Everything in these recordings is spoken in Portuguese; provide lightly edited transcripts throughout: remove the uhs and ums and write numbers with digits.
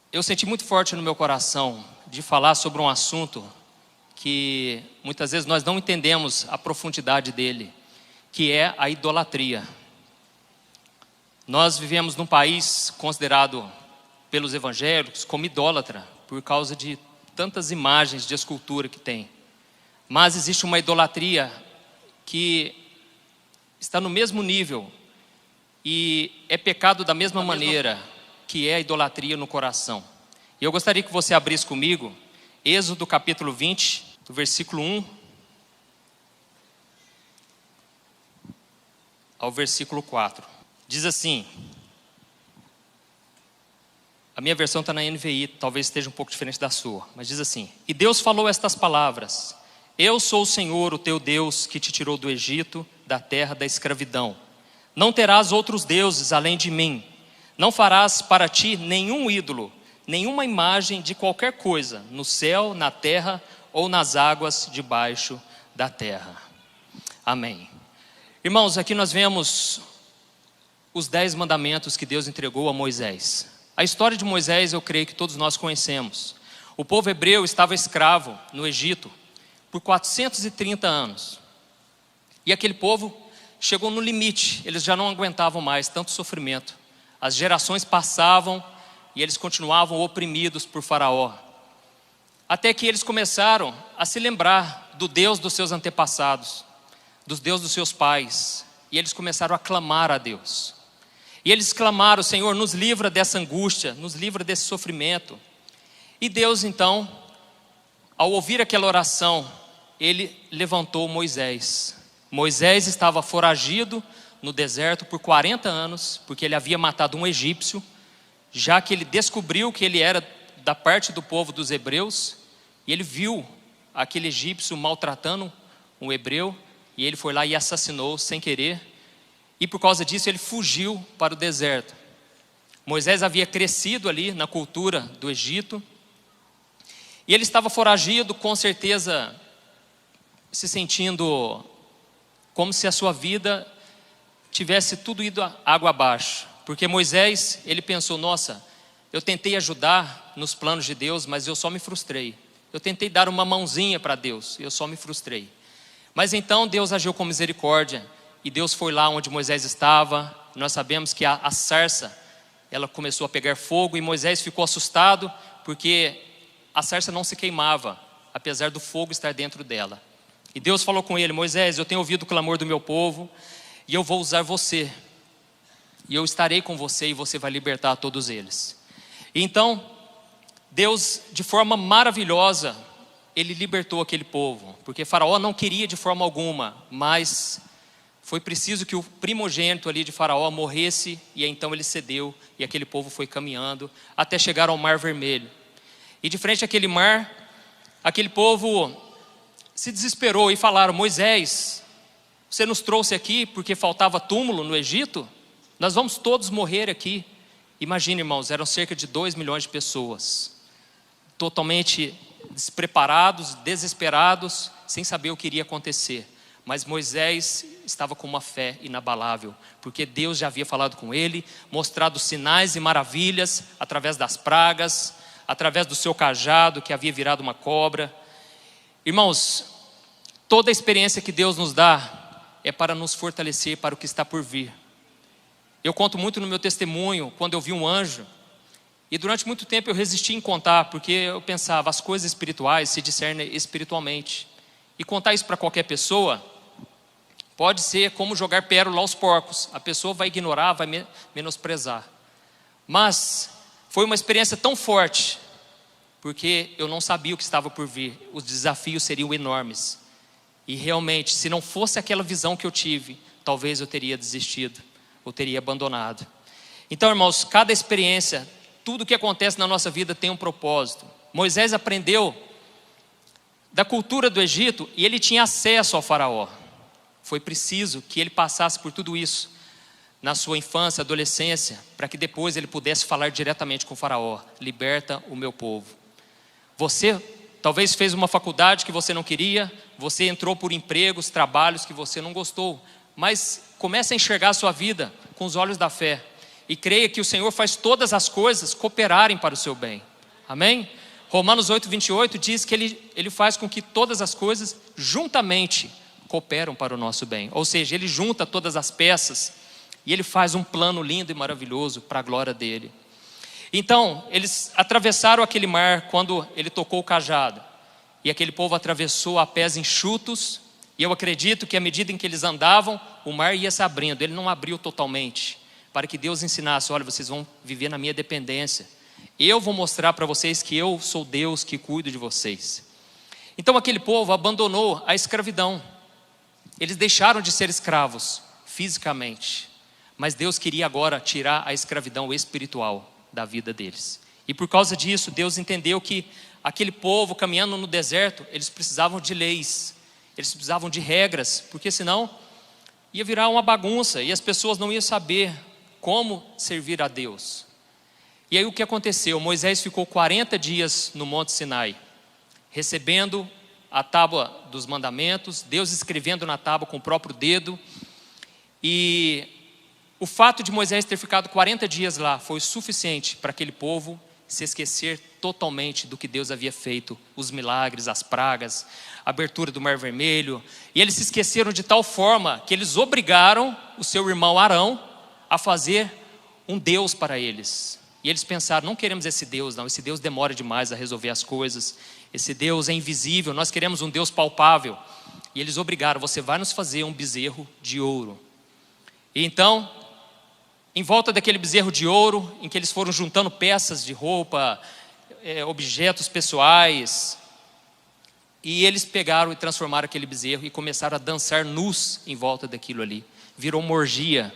Eu senti muito forte no meu coração de falar sobre um assunto que muitas vezes nós não entendemos a profundidade dele, que é a idolatria. Nós vivemos num país considerado pelos evangélicos como idólatra, por causa de tantas imagens de escultura que tem. Mas existe uma idolatria que está no mesmo nível e é pecado da mesma maneira que é a idolatria no coração. E eu gostaria que você abrisse comigo Êxodo capítulo 20, do versículo 1 ao versículo 4. Diz assim, a minha versão está na NVI, talvez esteja um pouco diferente da sua, mas diz assim: E Deus falou estas palavras: Eu sou o Senhor, o teu Deus, que te tirou do Egito, da terra da escravidão. Não terás outros deuses além de mim. Não farás para ti nenhum ídolo, nenhuma imagem de qualquer coisa, no céu, na terra ou nas águas debaixo da terra. Amém. Irmãos, aqui nós vemos os 10 mandamentos que Deus entregou a Moisés. A história de Moisés eu creio que todos nós conhecemos. O povo hebreu estava escravo no Egito por 430 anos. E aquele povo chegou no limite, eles já não aguentavam mais tanto sofrimento. As gerações passavam e eles continuavam oprimidos por Faraó. Até que eles começaram a se lembrar do Deus dos seus antepassados, dos deuses dos seus pais. E eles começaram a clamar a Deus. E eles clamaram: Senhor, nos livra dessa angústia, nos livra desse sofrimento. E Deus então, ao ouvir aquela oração, ele levantou Moisés. Moisés estava foragido no deserto por 40 anos, porque ele havia matado um egípcio, já que ele descobriu que ele era da parte do povo dos hebreus, e ele viu aquele egípcio maltratando um hebreu, e ele foi lá e assassinou sem querer, e por causa disso ele fugiu para o deserto. Moisés havia crescido ali na cultura do Egito, e ele estava foragido, com certeza se sentindo como se a sua vida tivesse tudo ido água abaixo. Porque Moisés, ele pensou: nossa, eu tentei ajudar nos planos de Deus, mas eu só me frustrei. Eu tentei dar uma mãozinha para Deus, eu só me frustrei. Mas então Deus agiu com misericórdia, e Deus foi lá onde Moisés estava. Nós sabemos que a sarça, ela começou a pegar fogo, e Moisés ficou assustado, porque a sarça não se queimava, apesar do fogo estar dentro dela. E Deus falou com ele: Moisés, eu tenho ouvido o clamor do meu povo, e eu vou usar você, e eu estarei com você, e você vai libertar todos eles. E então, Deus, de forma maravilhosa, ele libertou aquele povo, porque Faraó não queria de forma alguma, mas foi preciso que o primogênito ali de Faraó morresse, e então ele cedeu, e aquele povo foi caminhando, até chegar ao Mar Vermelho. E de frente àquele mar, aquele povo se desesperou, e falaram: Moisés, você nos trouxe aqui porque faltava túmulo no Egito? Nós vamos todos morrer aqui. Imagine, irmãos, eram cerca de 2 milhões de pessoas, totalmente despreparados, desesperados, sem saber o que iria acontecer. Mas Moisés estava com uma fé inabalável, porque Deus já havia falado com ele, mostrado sinais e maravilhas, através das pragas, através do seu cajado, que havia virado uma cobra. Irmãos, toda a experiência que Deus nos dá é para nos fortalecer para o que está por vir. Eu conto muito no meu testemunho, quando eu vi um anjo, e durante muito tempo eu resisti em contar, porque eu pensava: as coisas espirituais se discernem espiritualmente, e contar isso para qualquer pessoa pode ser como jogar pérola aos porcos. A pessoa vai ignorar, vai menosprezar. Mas foi uma experiência tão forte, porque eu não sabia o que estava por vir. Os desafios seriam enormes, e realmente, se não fosse aquela visão que eu tive, talvez eu teria desistido, ou teria abandonado. Então, irmãos, cada experiência, tudo que acontece na nossa vida tem um propósito. Moisés aprendeu da cultura do Egito, e ele tinha acesso ao Faraó. Foi preciso que ele passasse por tudo isso na sua infância, adolescência, para que depois ele pudesse falar diretamente com o Faraó: liberta o meu povo. Você talvez fez uma faculdade que você não queria, você entrou por empregos, trabalhos que você não gostou, mas comece a enxergar a sua vida com os olhos da fé, e creia que o Senhor faz todas as coisas cooperarem para o seu bem. Amém? Romanos 8:28 diz que ele faz com que todas as coisas juntamente cooperam para o nosso bem. Ou seja, Ele junta todas as peças e Ele faz um plano lindo e maravilhoso para a glória dEle. Então, eles atravessaram aquele mar quando Ele tocou o cajado. E aquele povo atravessou a pés enxutos. E eu acredito que à medida em que eles andavam, o mar ia se abrindo. Ele não abriu totalmente, para que Deus ensinasse: olha, vocês vão viver na minha dependência. Eu vou mostrar para vocês que eu sou Deus que cuido de vocês. Então aquele povo abandonou a escravidão. Eles deixaram de ser escravos fisicamente, mas Deus queria agora tirar a escravidão espiritual da vida deles. E por causa disso, Deus entendeu que aquele povo caminhando no deserto, eles precisavam de leis, eles precisavam de regras, porque senão ia virar uma bagunça e as pessoas não iam saber como servir a Deus. E aí o que aconteceu? Moisés ficou 40 dias no Monte Sinai, recebendo a tábua dos mandamentos, Deus escrevendo na tábua com o próprio dedo. E o fato de Moisés ter ficado 40 dias lá foi suficiente para aquele povo se esquecer totalmente do que Deus havia feito, os milagres, as pragas, a abertura do Mar Vermelho. E eles se esqueceram de tal forma que eles obrigaram o seu irmão Arão a fazer um Deus para eles. E eles pensaram: não queremos esse Deus não, esse Deus demora demais a resolver as coisas, esse Deus é invisível, nós queremos um Deus palpável. E eles obrigaram: você vai nos fazer um bezerro de ouro. E então, em volta daquele bezerro de ouro, em que eles foram juntando peças de roupa, objetos pessoais, e eles pegaram e transformaram aquele bezerro e começaram a dançar nus em volta daquilo ali. Virou uma orgia.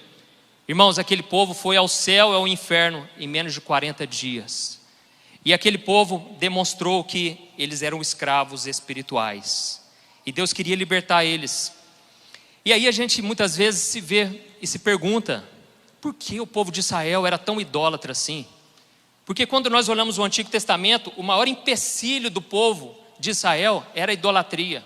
Irmãos, aquele povo foi ao céu e ao inferno em menos de 40 dias. E aquele povo demonstrou que eles eram escravos espirituais. E Deus queria libertar eles. E aí a gente muitas vezes se vê e se pergunta: por que o povo de Israel era tão idólatra assim? Porque quando nós olhamos o Antigo Testamento, o maior empecilho do povo de Israel era a idolatria.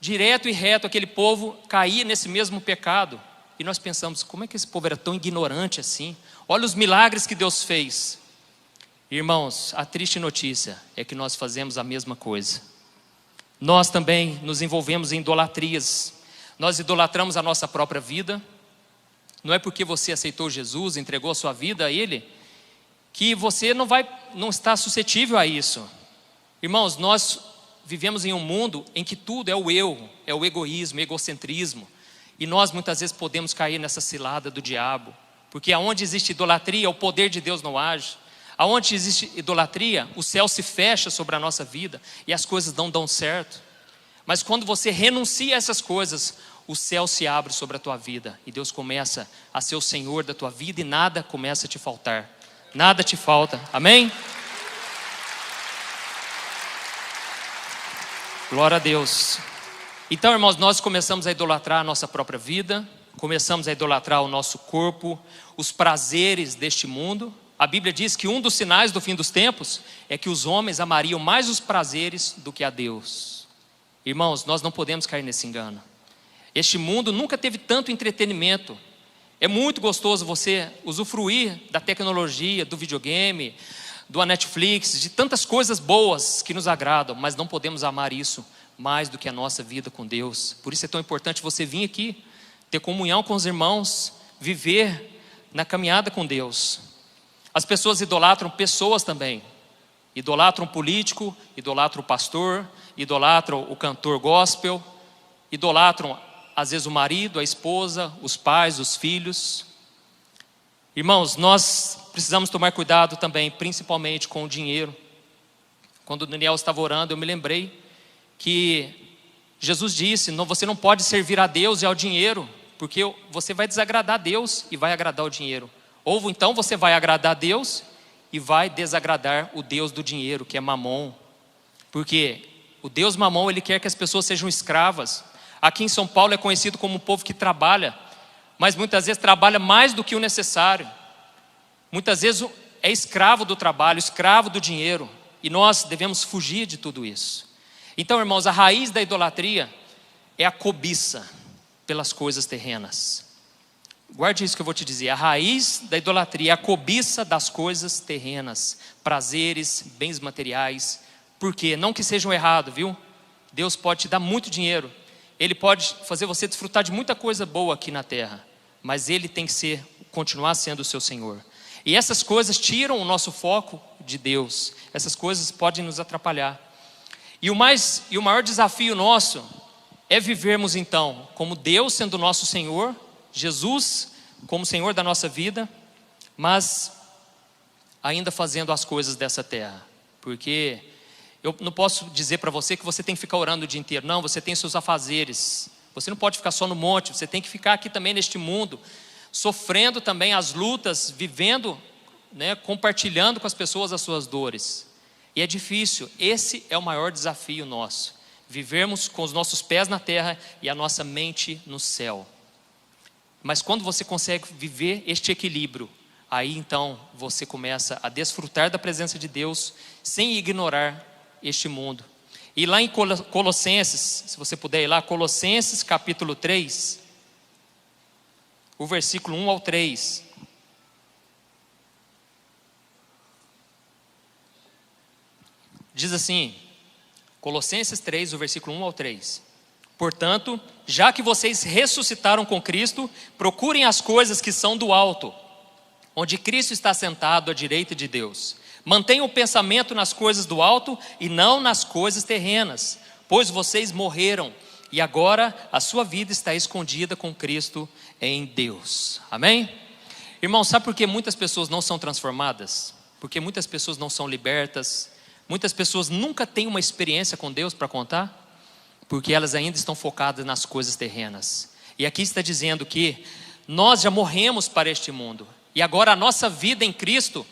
Direto e reto aquele povo caía nesse mesmo pecado. E nós pensamos: como é que esse povo era tão ignorante assim? Olha os milagres que Deus fez. Irmãos, a triste notícia é que nós fazemos a mesma coisa. Nós também nos envolvemos em idolatrias. Nós idolatramos a nossa própria vida. Não é porque você aceitou Jesus, entregou a sua vida a Ele, que você não está suscetível a isso. Irmãos, nós vivemos em um mundo em que tudo é o eu, é o egoísmo, o egocentrismo. E nós muitas vezes podemos cair nessa cilada do diabo, porque aonde existe idolatria, o poder de Deus não age. Aonde existe idolatria, o céu se fecha sobre a nossa vida e as coisas não dão certo. Mas quando você renuncia a essas coisas, o céu se abre sobre a tua vida e Deus começa a ser o Senhor da tua vida e nada começa a te faltar. Nada te falta. Amém? Glória a Deus. Então, irmãos, nós começamos a idolatrar a nossa própria vida, começamos a idolatrar o nosso corpo, os prazeres deste mundo. A Bíblia diz que um dos sinais do fim dos tempos é que os homens amariam mais os prazeres do que a Deus. Irmãos, nós não podemos cair nesse engano. Este mundo nunca teve tanto entretenimento. É muito gostoso você usufruir da tecnologia, do videogame, do Netflix, de tantas coisas boas que nos agradam, mas não podemos amar isso mais do que a nossa vida com Deus. Por isso é tão importante você vir aqui, ter comunhão com os irmãos, viver na caminhada com Deus. As pessoas idolatram pessoas também. Idolatram o político, idolatram o pastor, idolatram o cantor gospel, idolatram às vezes o marido, a esposa, os pais, os filhos. Irmãos, nós precisamos tomar cuidado também, principalmente com o dinheiro. Quando o Daniel estava orando, eu me lembrei que Jesus disse: não, você não pode servir a Deus e ao dinheiro, porque você vai desagradar a Deus e vai agradar o dinheiro. Ou então você vai agradar a Deus e vai desagradar o Deus do dinheiro, que é Mamon. Porque o Deus Mamon, ele quer que as pessoas sejam escravas. Aqui em São Paulo é conhecido como um povo que trabalha, mas muitas vezes trabalha mais do que o necessário. Muitas vezes é escravo do trabalho, escravo do dinheiro. E nós devemos fugir de tudo isso. Então, irmãos, a raiz da idolatria é a cobiça pelas coisas terrenas. Guarde isso que eu vou te dizer. A raiz da idolatria é a cobiça das coisas terrenas, prazeres, bens materiais. Por quê? Não que sejam errados, viu? Deus pode te dar muito dinheiro. Ele pode fazer você desfrutar de muita coisa boa aqui na terra. Mas Ele tem que continuar sendo o seu Senhor. E essas coisas tiram o nosso foco de Deus. Essas coisas podem nos atrapalhar. E o maior desafio nosso é vivermos então como Deus sendo o nosso Senhor, Jesus como Senhor da nossa vida, mas ainda fazendo as coisas dessa terra. Porque eu não posso dizer para você que você tem que ficar orando o dia inteiro. Não, você tem seus afazeres. Você não pode ficar só no monte, você tem que ficar aqui também neste mundo, sofrendo também as lutas, vivendo, né, compartilhando com as pessoas as suas dores. E é difícil, esse é o maior desafio nosso. Vivermos com os nossos pés na terra e a nossa mente no céu. Mas quando você consegue viver este equilíbrio, aí então você começa a desfrutar da presença de Deus sem ignorar este mundo. E lá em Colossenses, se você puder ir lá, Colossenses capítulo 3, o versículo 1 ao 3. Diz assim, Colossenses 3, o versículo 1 ao 3. Portanto, já que vocês ressuscitaram com Cristo, procurem as coisas que são do alto, onde Cristo está sentado à direita de Deus. Mantenham o pensamento nas coisas do alto e não nas coisas terrenas, pois vocês morreram e agora a sua vida está escondida com Cristo em Deus. Amém? Irmão, sabe por que muitas pessoas não são transformadas? Porque muitas pessoas não são libertas, muitas pessoas nunca têm uma experiência com Deus para contar, porque elas ainda estão focadas nas coisas terrenas. E aqui está dizendo que nós já morremos para este mundo, e agora a nossa vida em Cristo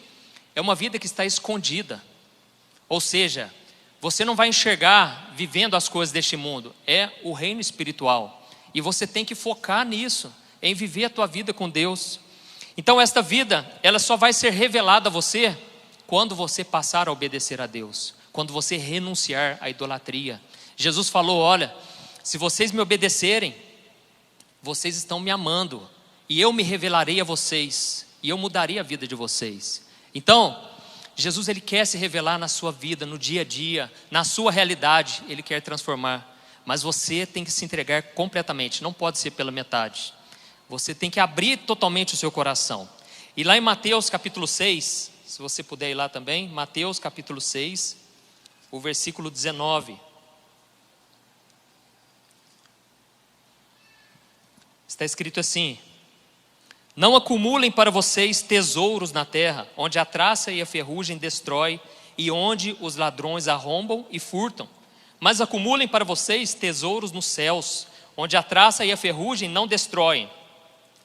é uma vida que está escondida. Ou seja, você não vai enxergar vivendo as coisas deste mundo, é o reino espiritual. E você tem que focar nisso, em viver a tua vida com Deus. Então esta vida, ela só vai ser revelada a você quando você passar a obedecer a Deus, quando você renunciar à idolatria. Jesus falou, olha, se vocês me obedecerem, vocês estão me amando, e eu me revelarei a vocês, e eu mudarei a vida de vocês. Então, Jesus ele quer se revelar na sua vida, no dia a dia, na sua realidade, Ele quer transformar. Mas você tem que se entregar completamente, não pode ser pela metade. Você tem que abrir totalmente o seu coração. E lá em Mateus capítulo 6, se você puder ir lá também, Mateus capítulo 6, o versículo 19. Está escrito assim: não acumulem para vocês tesouros na terra, onde a traça e a ferrugem destrói, e onde os ladrões arrombam e furtam. Mas acumulem para vocês tesouros nos céus, onde a traça e a ferrugem não destroem,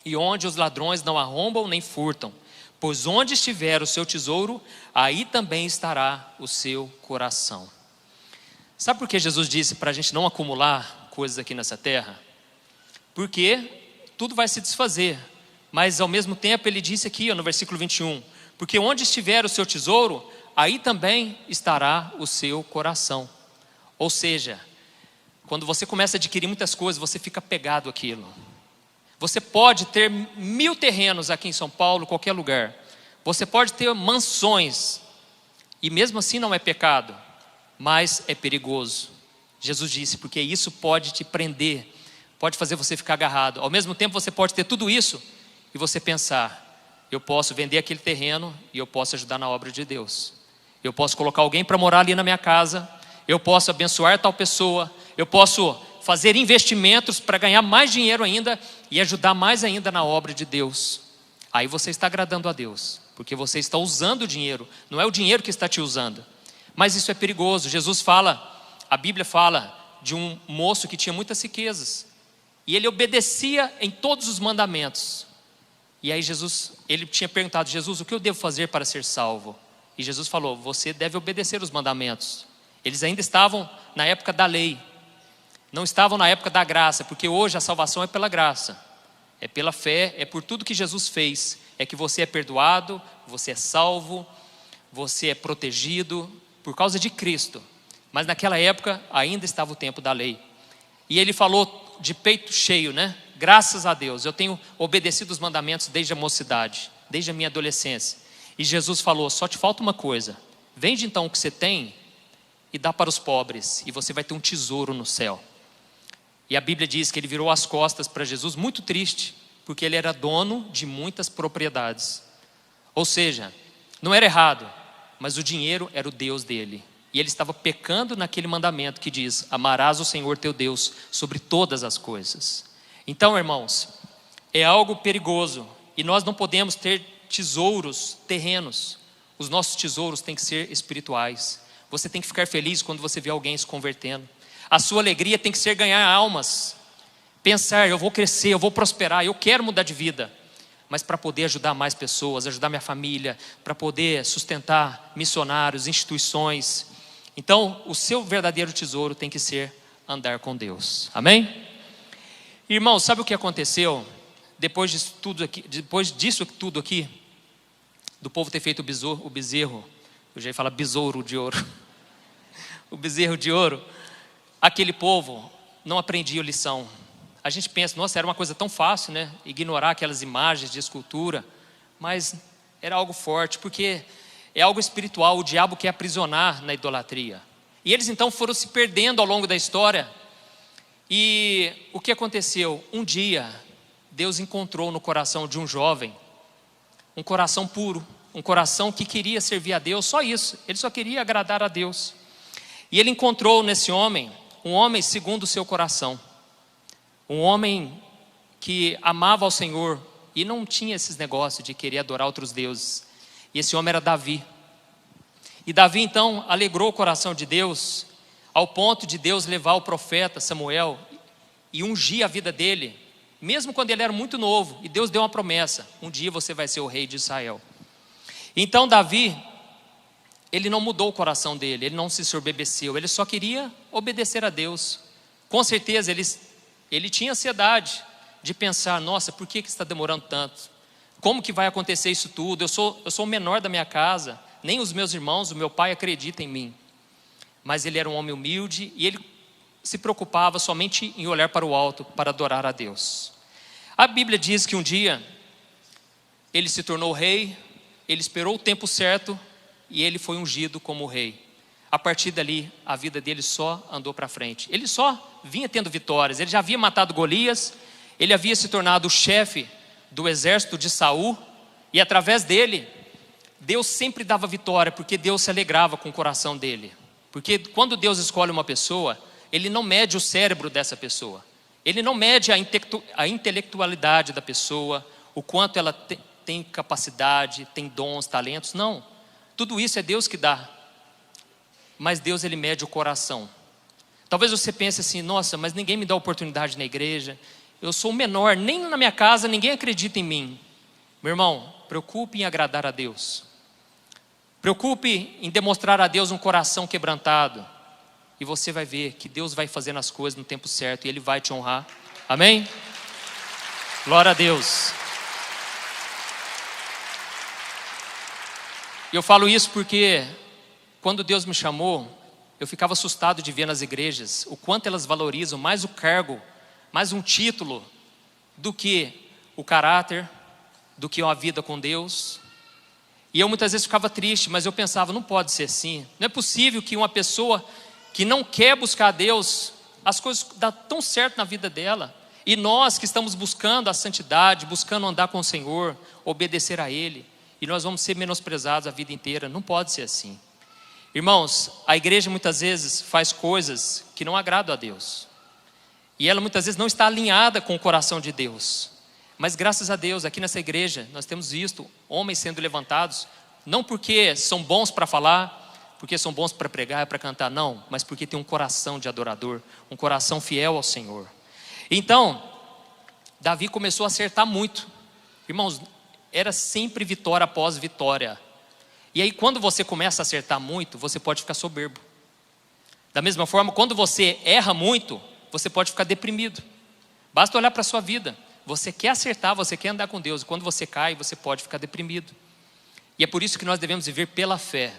e onde os ladrões não arrombam nem furtam. Pois onde estiver o seu tesouro, aí também estará o seu coração. Sabe por que Jesus disse para a gente não acumular coisas aqui nessa terra? Porque tudo vai se desfazer. Mas ao mesmo tempo ele disse aqui no versículo 21, porque onde estiver o seu tesouro, aí também estará o seu coração. Ou seja, quando você começa a adquirir muitas coisas, você fica pegado àquilo. Você pode ter 1000 terrenos aqui em São Paulo, qualquer lugar. Você pode ter mansões, e mesmo assim não é pecado, mas é perigoso. Jesus disse, porque isso pode te prender, pode fazer você ficar agarrado. Ao mesmo tempo você pode ter tudo isso, e você pensar, eu posso vender aquele terreno e eu posso ajudar na obra de Deus. Eu posso colocar alguém para morar ali na minha casa, eu posso abençoar tal pessoa, eu posso fazer investimentos para ganhar mais dinheiro ainda e ajudar mais ainda na obra de Deus. Aí você está agradando a Deus, porque você está usando o dinheiro, não é o dinheiro que está te usando. Mas isso é perigoso. Jesus fala, a Bíblia fala de um moço que tinha muitas riquezas e ele obedecia em todos os mandamentos. E aí ele tinha perguntado, Jesus, o que eu devo fazer para ser salvo? E Jesus falou, você deve obedecer os mandamentos. Eles ainda estavam na época da lei, não estavam na época da graça, porque hoje a salvação é pela graça, é pela fé, é por tudo que Jesus fez, é que você é perdoado, você é salvo, você é protegido por causa de Cristo. Mas naquela época ainda estava o tempo da lei. E ele falou de peito cheio, né? graças a Deus, eu tenho obedecido os mandamentos desde a mocidade, desde a minha adolescência. E Jesus falou, só te falta uma coisa, vende então o que você tem e dá para os pobres, e você vai ter um tesouro no céu. E a Bíblia diz que ele virou as costas para Jesus muito triste, porque ele era dono de muitas propriedades. Ou seja, não era errado, mas o dinheiro era o Deus dele. E ele estava pecando naquele mandamento que diz, amarás o Senhor teu Deus sobre todas as coisas. Então, irmãos, é algo perigoso, e nós não podemos ter tesouros terrenos. Os nossos tesouros têm que ser espirituais. Você tem que ficar feliz quando você vê alguém se convertendo. A sua alegria tem que ser ganhar almas. Pensar, eu vou crescer, eu vou prosperar, eu quero mudar de vida. Mas para poder ajudar mais pessoas, ajudar minha família, para poder sustentar missionários, instituições. Então, o seu verdadeiro tesouro tem que ser andar com Deus. Amém? Irmão, sabe o que aconteceu depois disso tudo aqui, do povo ter feito o bezerro, eu já ia falar besouro de ouro, o bezerro de ouro, aquele povo não aprendia a lição. A gente pensa, nossa, era uma coisa tão fácil, né? Ignorar aquelas imagens de escultura, mas era algo forte, porque é algo espiritual, o diabo quer aprisionar na idolatria. E eles então foram se perdendo ao longo da história. E o que aconteceu? Um dia, Deus encontrou no coração de um jovem, um coração puro, um coração que queria servir a Deus, só isso, ele só queria agradar a Deus. E ele encontrou nesse homem, um homem segundo o seu coração, um homem que amava ao Senhor e não tinha esses negócios de querer adorar outros deuses. E esse homem era Davi. E Davi então alegrou o coração de Deus, ao ponto de Deus levar o profeta Samuel e ungir a vida dele, mesmo quando ele era muito novo. E Deus deu uma promessa, um dia você vai ser o rei de Israel. Então Davi, ele não mudou o coração dele, ele não se soberbeceu, ele só queria obedecer a Deus. Com certeza ele tinha ansiedade de pensar, nossa, por que está demorando tanto? Como que vai acontecer isso tudo? Eu sou o menor da minha casa, nem os meus irmãos, o meu pai acredita em mim. Mas ele era um homem humilde e ele se preocupava somente em olhar para o alto, para adorar a Deus. A Bíblia diz que um dia ele se tornou rei, ele esperou o tempo certo e ele foi ungido como rei. A partir dali, a vida dele só andou para frente. Ele só vinha tendo vitórias. Ele já havia matado Golias, ele havia se tornado o chefe do exército de Saul, e através dele, Deus sempre dava vitória, porque Deus se alegrava com o coração dele. Porque quando Deus escolhe uma pessoa, Ele não mede o cérebro dessa pessoa, Ele não mede a intelectualidade da pessoa, o quanto ela tem capacidade, tem dons, talentos, não. Tudo isso é Deus que dá, mas Deus ele mede o coração. Talvez você pense assim, nossa, mas ninguém me dá oportunidade na igreja, eu sou o menor, nem na minha casa ninguém acredita em mim. Meu irmão, preocupe em agradar a Deus. Preocupe em demonstrar a Deus um coração quebrantado. E você vai ver que Deus vai fazendo as coisas no tempo certo e Ele vai te honrar. Amém? Glória a Deus. Eu falo isso porque quando Deus me chamou, eu ficava assustado de ver nas igrejas o quanto elas valorizam mais o cargo, mais um título, do que o caráter, do que uma vida com Deus. E eu muitas vezes ficava triste, mas eu pensava, não pode ser assim. Não é possível que uma pessoa que não quer buscar a Deus, as coisas dão tão certo na vida dela. E nós que estamos buscando a santidade, buscando andar com o Senhor, obedecer a Ele, e nós vamos ser menosprezados a vida inteira. Não pode ser assim. Irmãos, a igreja muitas vezes faz coisas que não agradam a Deus. E ela muitas vezes não está alinhada com o coração de Deus. Mas graças a Deus, aqui nessa igreja, nós temos visto homens sendo levantados, não porque são bons para falar, porque são bons para pregar, para cantar, não, mas porque tem um coração de adorador, um coração fiel ao Senhor. Então, Davi começou a acertar muito. Irmãos, era sempre vitória após vitória. E aí quando você começa a acertar muito, você pode ficar soberbo. Da mesma forma, quando você erra muito, você pode ficar deprimido. Basta olhar para a sua vida. Você quer acertar, você quer andar com Deus. E quando você cai, você pode ficar deprimido. E é por isso que nós devemos viver pela fé.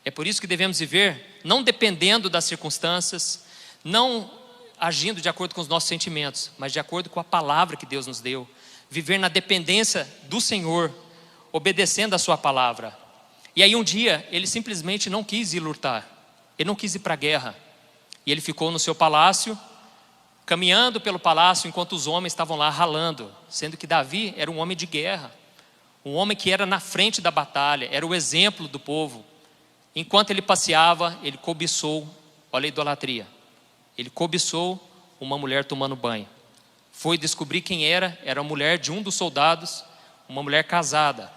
É por isso que devemos viver não dependendo das circunstâncias, não agindo de acordo com os nossos sentimentos, mas de acordo com a palavra que Deus nos deu. Viver na dependência do Senhor, obedecendo a sua palavra. E aí um dia, ele simplesmente não quis ir lutar. Ele não quis ir para a guerra. E ele ficou no seu palácio, caminhando pelo palácio, enquanto os homens estavam lá ralando. Sendo que Davi era um homem de guerra. Um homem que era na frente da batalha, era o exemplo do povo. Enquanto ele passeava, ele cobiçou, olha a idolatria. Ele cobiçou uma mulher tomando banho. Foi descobrir quem era a mulher de um dos soldados, uma mulher casada.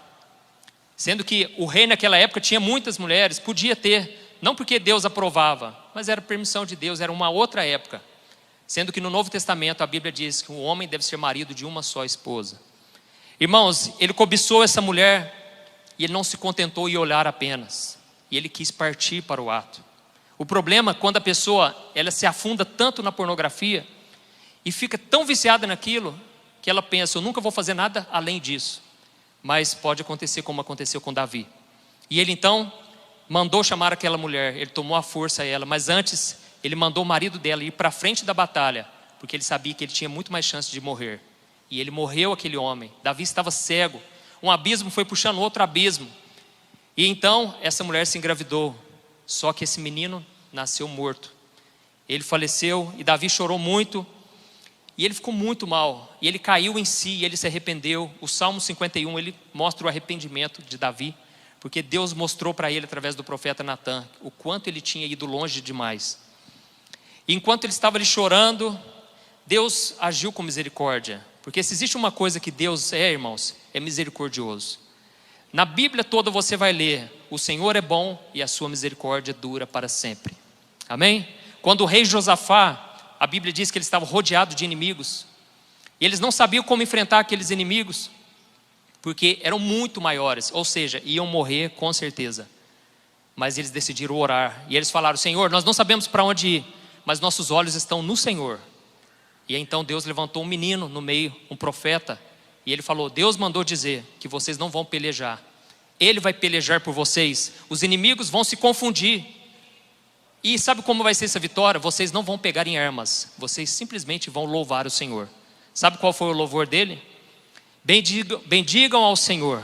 Sendo que o rei naquela época tinha muitas mulheres, podia ter, não porque Deus aprovava, mas era permissão de Deus, era uma outra época. Sendo que no Novo Testamento a Bíblia diz que o homem deve ser marido de uma só esposa. Irmãos, ele cobiçou essa mulher e ele não se contentou em olhar apenas. E ele quis partir para o ato. O problema é quando a pessoa ela se afunda tanto na pornografia e fica tão viciada naquilo que ela pensa, eu nunca vou fazer nada além disso. Mas pode acontecer como aconteceu com Davi. E ele então mandou chamar aquela mulher, ele tomou a força a ela, mas antes ele mandou o marido dela ir para a frente da batalha, porque ele sabia que ele tinha muito mais chance de morrer. E ele morreu, aquele homem. Davi estava cego, um abismo foi puxando outro abismo. E então essa mulher se engravidou, só que esse menino nasceu morto. Ele faleceu e Davi chorou muito. E ele ficou muito mal, e ele caiu em si, e ele se arrependeu. O Salmo 51, ele mostra o arrependimento de Davi, porque Deus mostrou para ele, através do profeta Natã, o quanto ele tinha ido longe demais. E enquanto ele estava ali chorando, Deus agiu com misericórdia, porque se existe uma coisa que Deus é, irmãos, é misericordioso. Na Bíblia toda você vai ler, o Senhor é bom e a sua misericórdia dura para sempre. Amém? Quando o rei Josafá, a Bíblia diz que ele estava rodeado de inimigos. E eles não sabiam como enfrentar aqueles inimigos, porque eram muito maiores, ou seja, iam morrer com certeza. Mas eles decidiram orar. E eles falaram, Senhor, nós não sabemos para onde ir, mas nossos olhos estão no Senhor. E então Deus levantou um menino no meio, um profeta. E ele falou, Deus mandou dizer que vocês não vão pelejar. Ele vai pelejar por vocês. Os inimigos vão se confundir. E sabe como vai ser essa vitória? Vocês não vão pegar em armas. Vocês simplesmente vão louvar o Senhor. Sabe qual foi o louvor dele? Bendigam ao Senhor,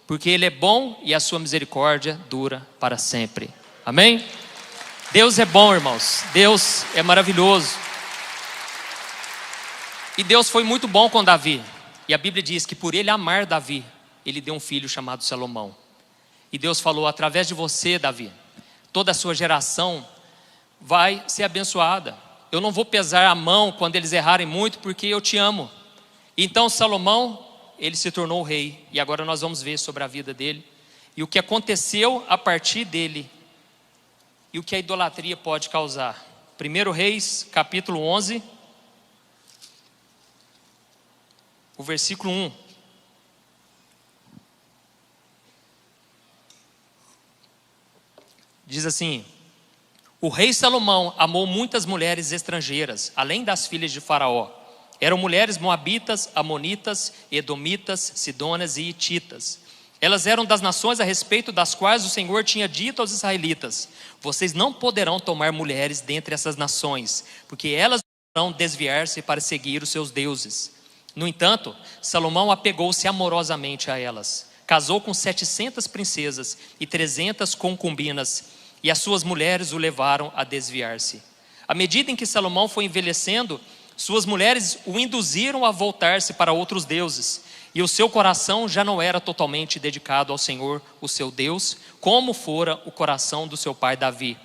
porque Ele é bom e a sua misericórdia dura para sempre. Amém? Deus é bom, irmãos. Deus é maravilhoso. E Deus foi muito bom com Davi. E a Bíblia diz que por ele amar Davi, ele deu um filho chamado Salomão. E Deus falou, através de você, Davi, toda a sua geração vai ser abençoada. Eu não vou pesar a mão quando eles errarem muito, porque eu te amo. Então Salomão, ele se tornou rei. E agora nós vamos ver sobre a vida dele. E o que aconteceu a partir dele. E o que a idolatria pode causar. 1 Reis, capítulo 11. O versículo 1. Diz assim: o rei Salomão amou muitas mulheres estrangeiras, além das filhas de Faraó. Eram mulheres moabitas, amonitas, edomitas, sidonas e hititas. Elas eram das nações a respeito das quais o Senhor tinha dito aos israelitas: vocês não poderão tomar mulheres dentre essas nações, porque elas vão desviar-se para seguir os seus deuses. No entanto, Salomão apegou-se amorosamente a elas. Casou com 700 princesas e 300 concubinas, e as suas mulheres o levaram a desviar-se. À medida em que Salomão foi envelhecendo, suas mulheres o induziram a voltar-se para outros deuses, e o seu coração já não era totalmente dedicado ao Senhor, o seu Deus, como fora o coração do seu pai Davi.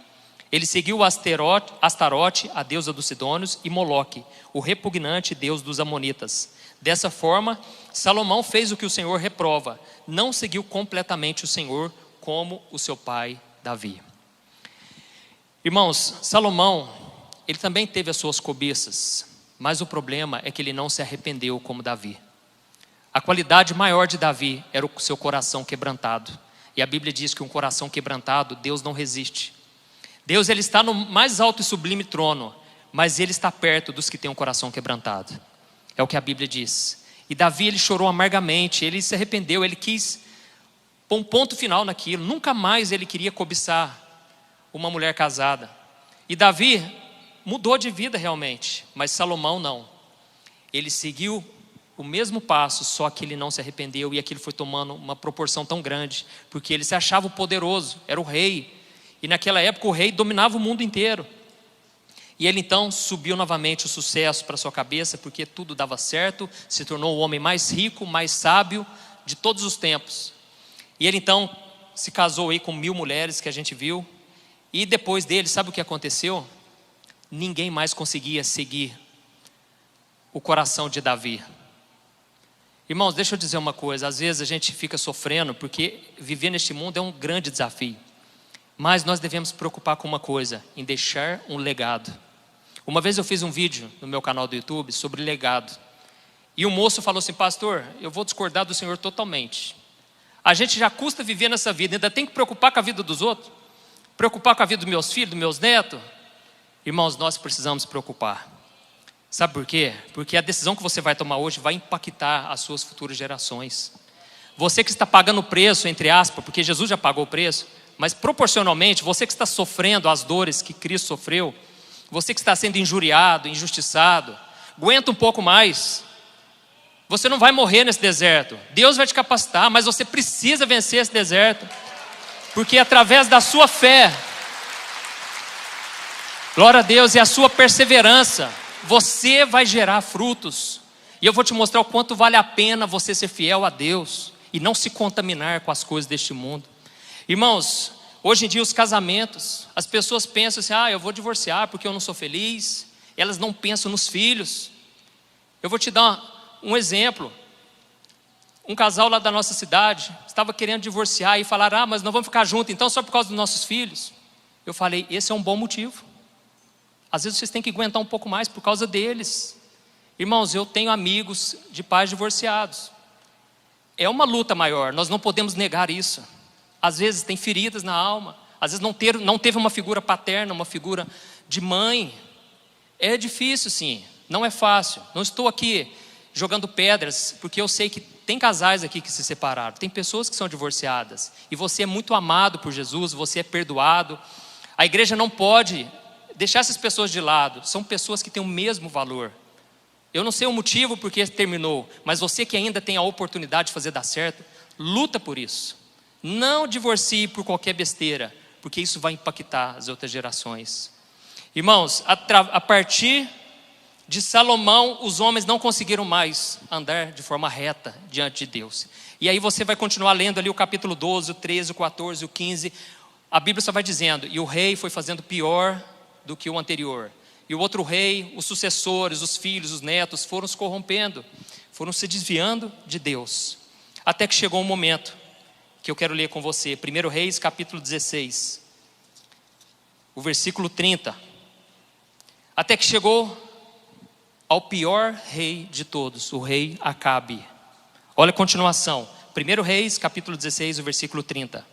Ele seguiu Astarote, a deusa dos Sidônios, e Moloque, o repugnante deus dos Amonitas. Dessa forma, Salomão fez o que o Senhor reprova, não seguiu completamente o Senhor como o seu pai Davi. Irmãos, Salomão, ele também teve as suas cobiças, mas o problema é que ele não se arrependeu como Davi. A qualidade maior de Davi era o seu coração quebrantado. E a Bíblia diz que um coração quebrantado, Deus não resiste. Deus, ele está no mais alto e sublime trono, mas ele está perto dos que têm um coração quebrantado. É o que a Bíblia diz. E Davi, ele chorou amargamente, ele se arrependeu, ele quis pôr um ponto final naquilo. Nunca mais ele queria cobiçar uma mulher casada. E Davi, mudou de vida realmente, mas Salomão não. Ele seguiu o mesmo passo, só que ele não se arrependeu, e aquilo foi tomando uma proporção tão grande, porque ele se achava o poderoso, era o rei, e naquela época o rei dominava o mundo inteiro. E ele então subiu novamente o sucesso para sua cabeça, porque tudo dava certo, se tornou o homem mais rico, mais sábio de todos os tempos. E ele então se casou aí com 1000 mulheres que a gente viu, e depois dele, sabe o que aconteceu? Ninguém mais conseguia seguir o coração de Davi. Irmãos, deixa eu dizer uma coisa, às vezes a gente fica sofrendo, porque viver neste mundo é um grande desafio. Mas nós devemos nos preocupar com uma coisa, em deixar um legado. Uma vez eu fiz um vídeo no meu canal do YouTube sobre legado. E um moço falou assim: pastor, eu vou discordar do senhor totalmente. A gente já custa viver nessa vida, ainda tem que preocupar com a vida dos outros? Preocupar com a vida dos meus filhos, dos meus netos? Irmãos, nós precisamos preocupar. Sabe por quê? Porque a decisão que você vai tomar hoje vai impactar as suas futuras gerações. Você que está pagando o preço, entre aspas, porque Jesus já pagou o preço, mas proporcionalmente, você que está sofrendo as dores que Cristo sofreu, você que está sendo injuriado, injustiçado, aguenta um pouco mais. Você não vai morrer nesse deserto. Deus vai te capacitar, mas você precisa vencer esse deserto, porque através da sua fé, glória a Deus, e a sua perseverança, você vai gerar frutos. E eu vou te mostrar o quanto vale a pena você ser fiel a Deus e não se contaminar com as coisas deste mundo. Irmãos, hoje em dia os casamentos, as pessoas pensam assim: eu vou divorciar porque eu não sou feliz. Elas não pensam nos filhos. Eu vou te dar um exemplo. Um casal lá da nossa cidade estava querendo divorciar e falaram: mas nós vamos ficar juntos então só por causa dos nossos filhos. Eu falei: esse é um bom motivo. Às vezes vocês têm que aguentar um pouco mais por causa deles. Irmãos, eu tenho amigos de pais divorciados. É uma luta maior, nós não podemos negar isso. Às vezes tem feridas na alma, às vezes não teve uma figura paterna, uma figura de mãe. É difícil sim, não é fácil. Não estou aqui jogando pedras, porque eu sei que tem casais aqui que se separaram, tem pessoas que são divorciadas, e você é muito amado por Jesus, você é perdoado. A igreja não pode deixar essas pessoas de lado, são pessoas que têm o mesmo valor. Eu não sei o motivo por que terminou, mas você que ainda tem a oportunidade de fazer dar certo, luta por isso. Não divorcie por qualquer besteira, porque isso vai impactar as outras gerações. Irmãos, a partir de Salomão, os homens não conseguiram mais andar de forma reta diante de Deus. E aí você vai continuar lendo ali o capítulo 12, o 13, o 14, o 15. A Bíblia só vai dizendo: e o rei foi fazendo pior do que o anterior. E o outro rei, os sucessores, os filhos, os netos foram se corrompendo, foram se desviando de Deus. Até que chegou um momento que eu quero ler com você. 1 Reis capítulo 16, o versículo 30. Até que chegou ao pior rei de todos, o rei Acabe. Olha a continuação. 1 Reis capítulo 16, o versículo 30.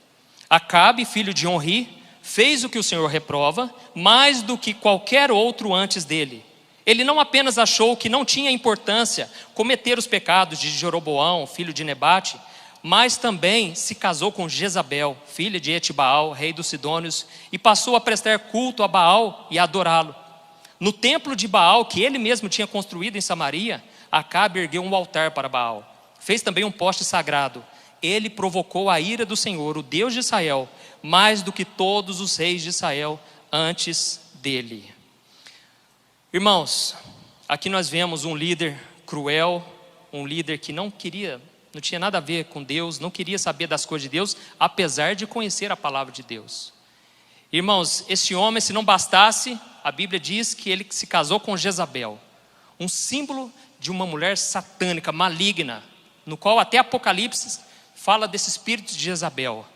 Acabe, filho de Onri, fez o que o Senhor reprova, mais do que qualquer outro antes dele. Ele não apenas achou que não tinha importância cometer os pecados de Jeroboão, filho de Nebate, mas também se casou com Jezabel, filha de Etibaal, rei dos Sidônios, e passou a prestar culto a Baal e a adorá-lo. No templo de Baal, que ele mesmo tinha construído em Samaria, Acabe ergueu um altar para Baal. Fez também um poste sagrado. Ele provocou a ira do Senhor, o Deus de Israel, mais do que todos os reis de Israel antes dele. Irmãos, aqui nós vemos um líder cruel, um líder que não tinha nada a ver com Deus, não queria saber das coisas de Deus, apesar de conhecer a palavra de Deus. Irmãos, esse homem, se não bastasse, a Bíblia diz que ele se casou com Jezabel, um símbolo de uma mulher satânica, maligna, no qual até Apocalipse fala desse espírito de Jezabel.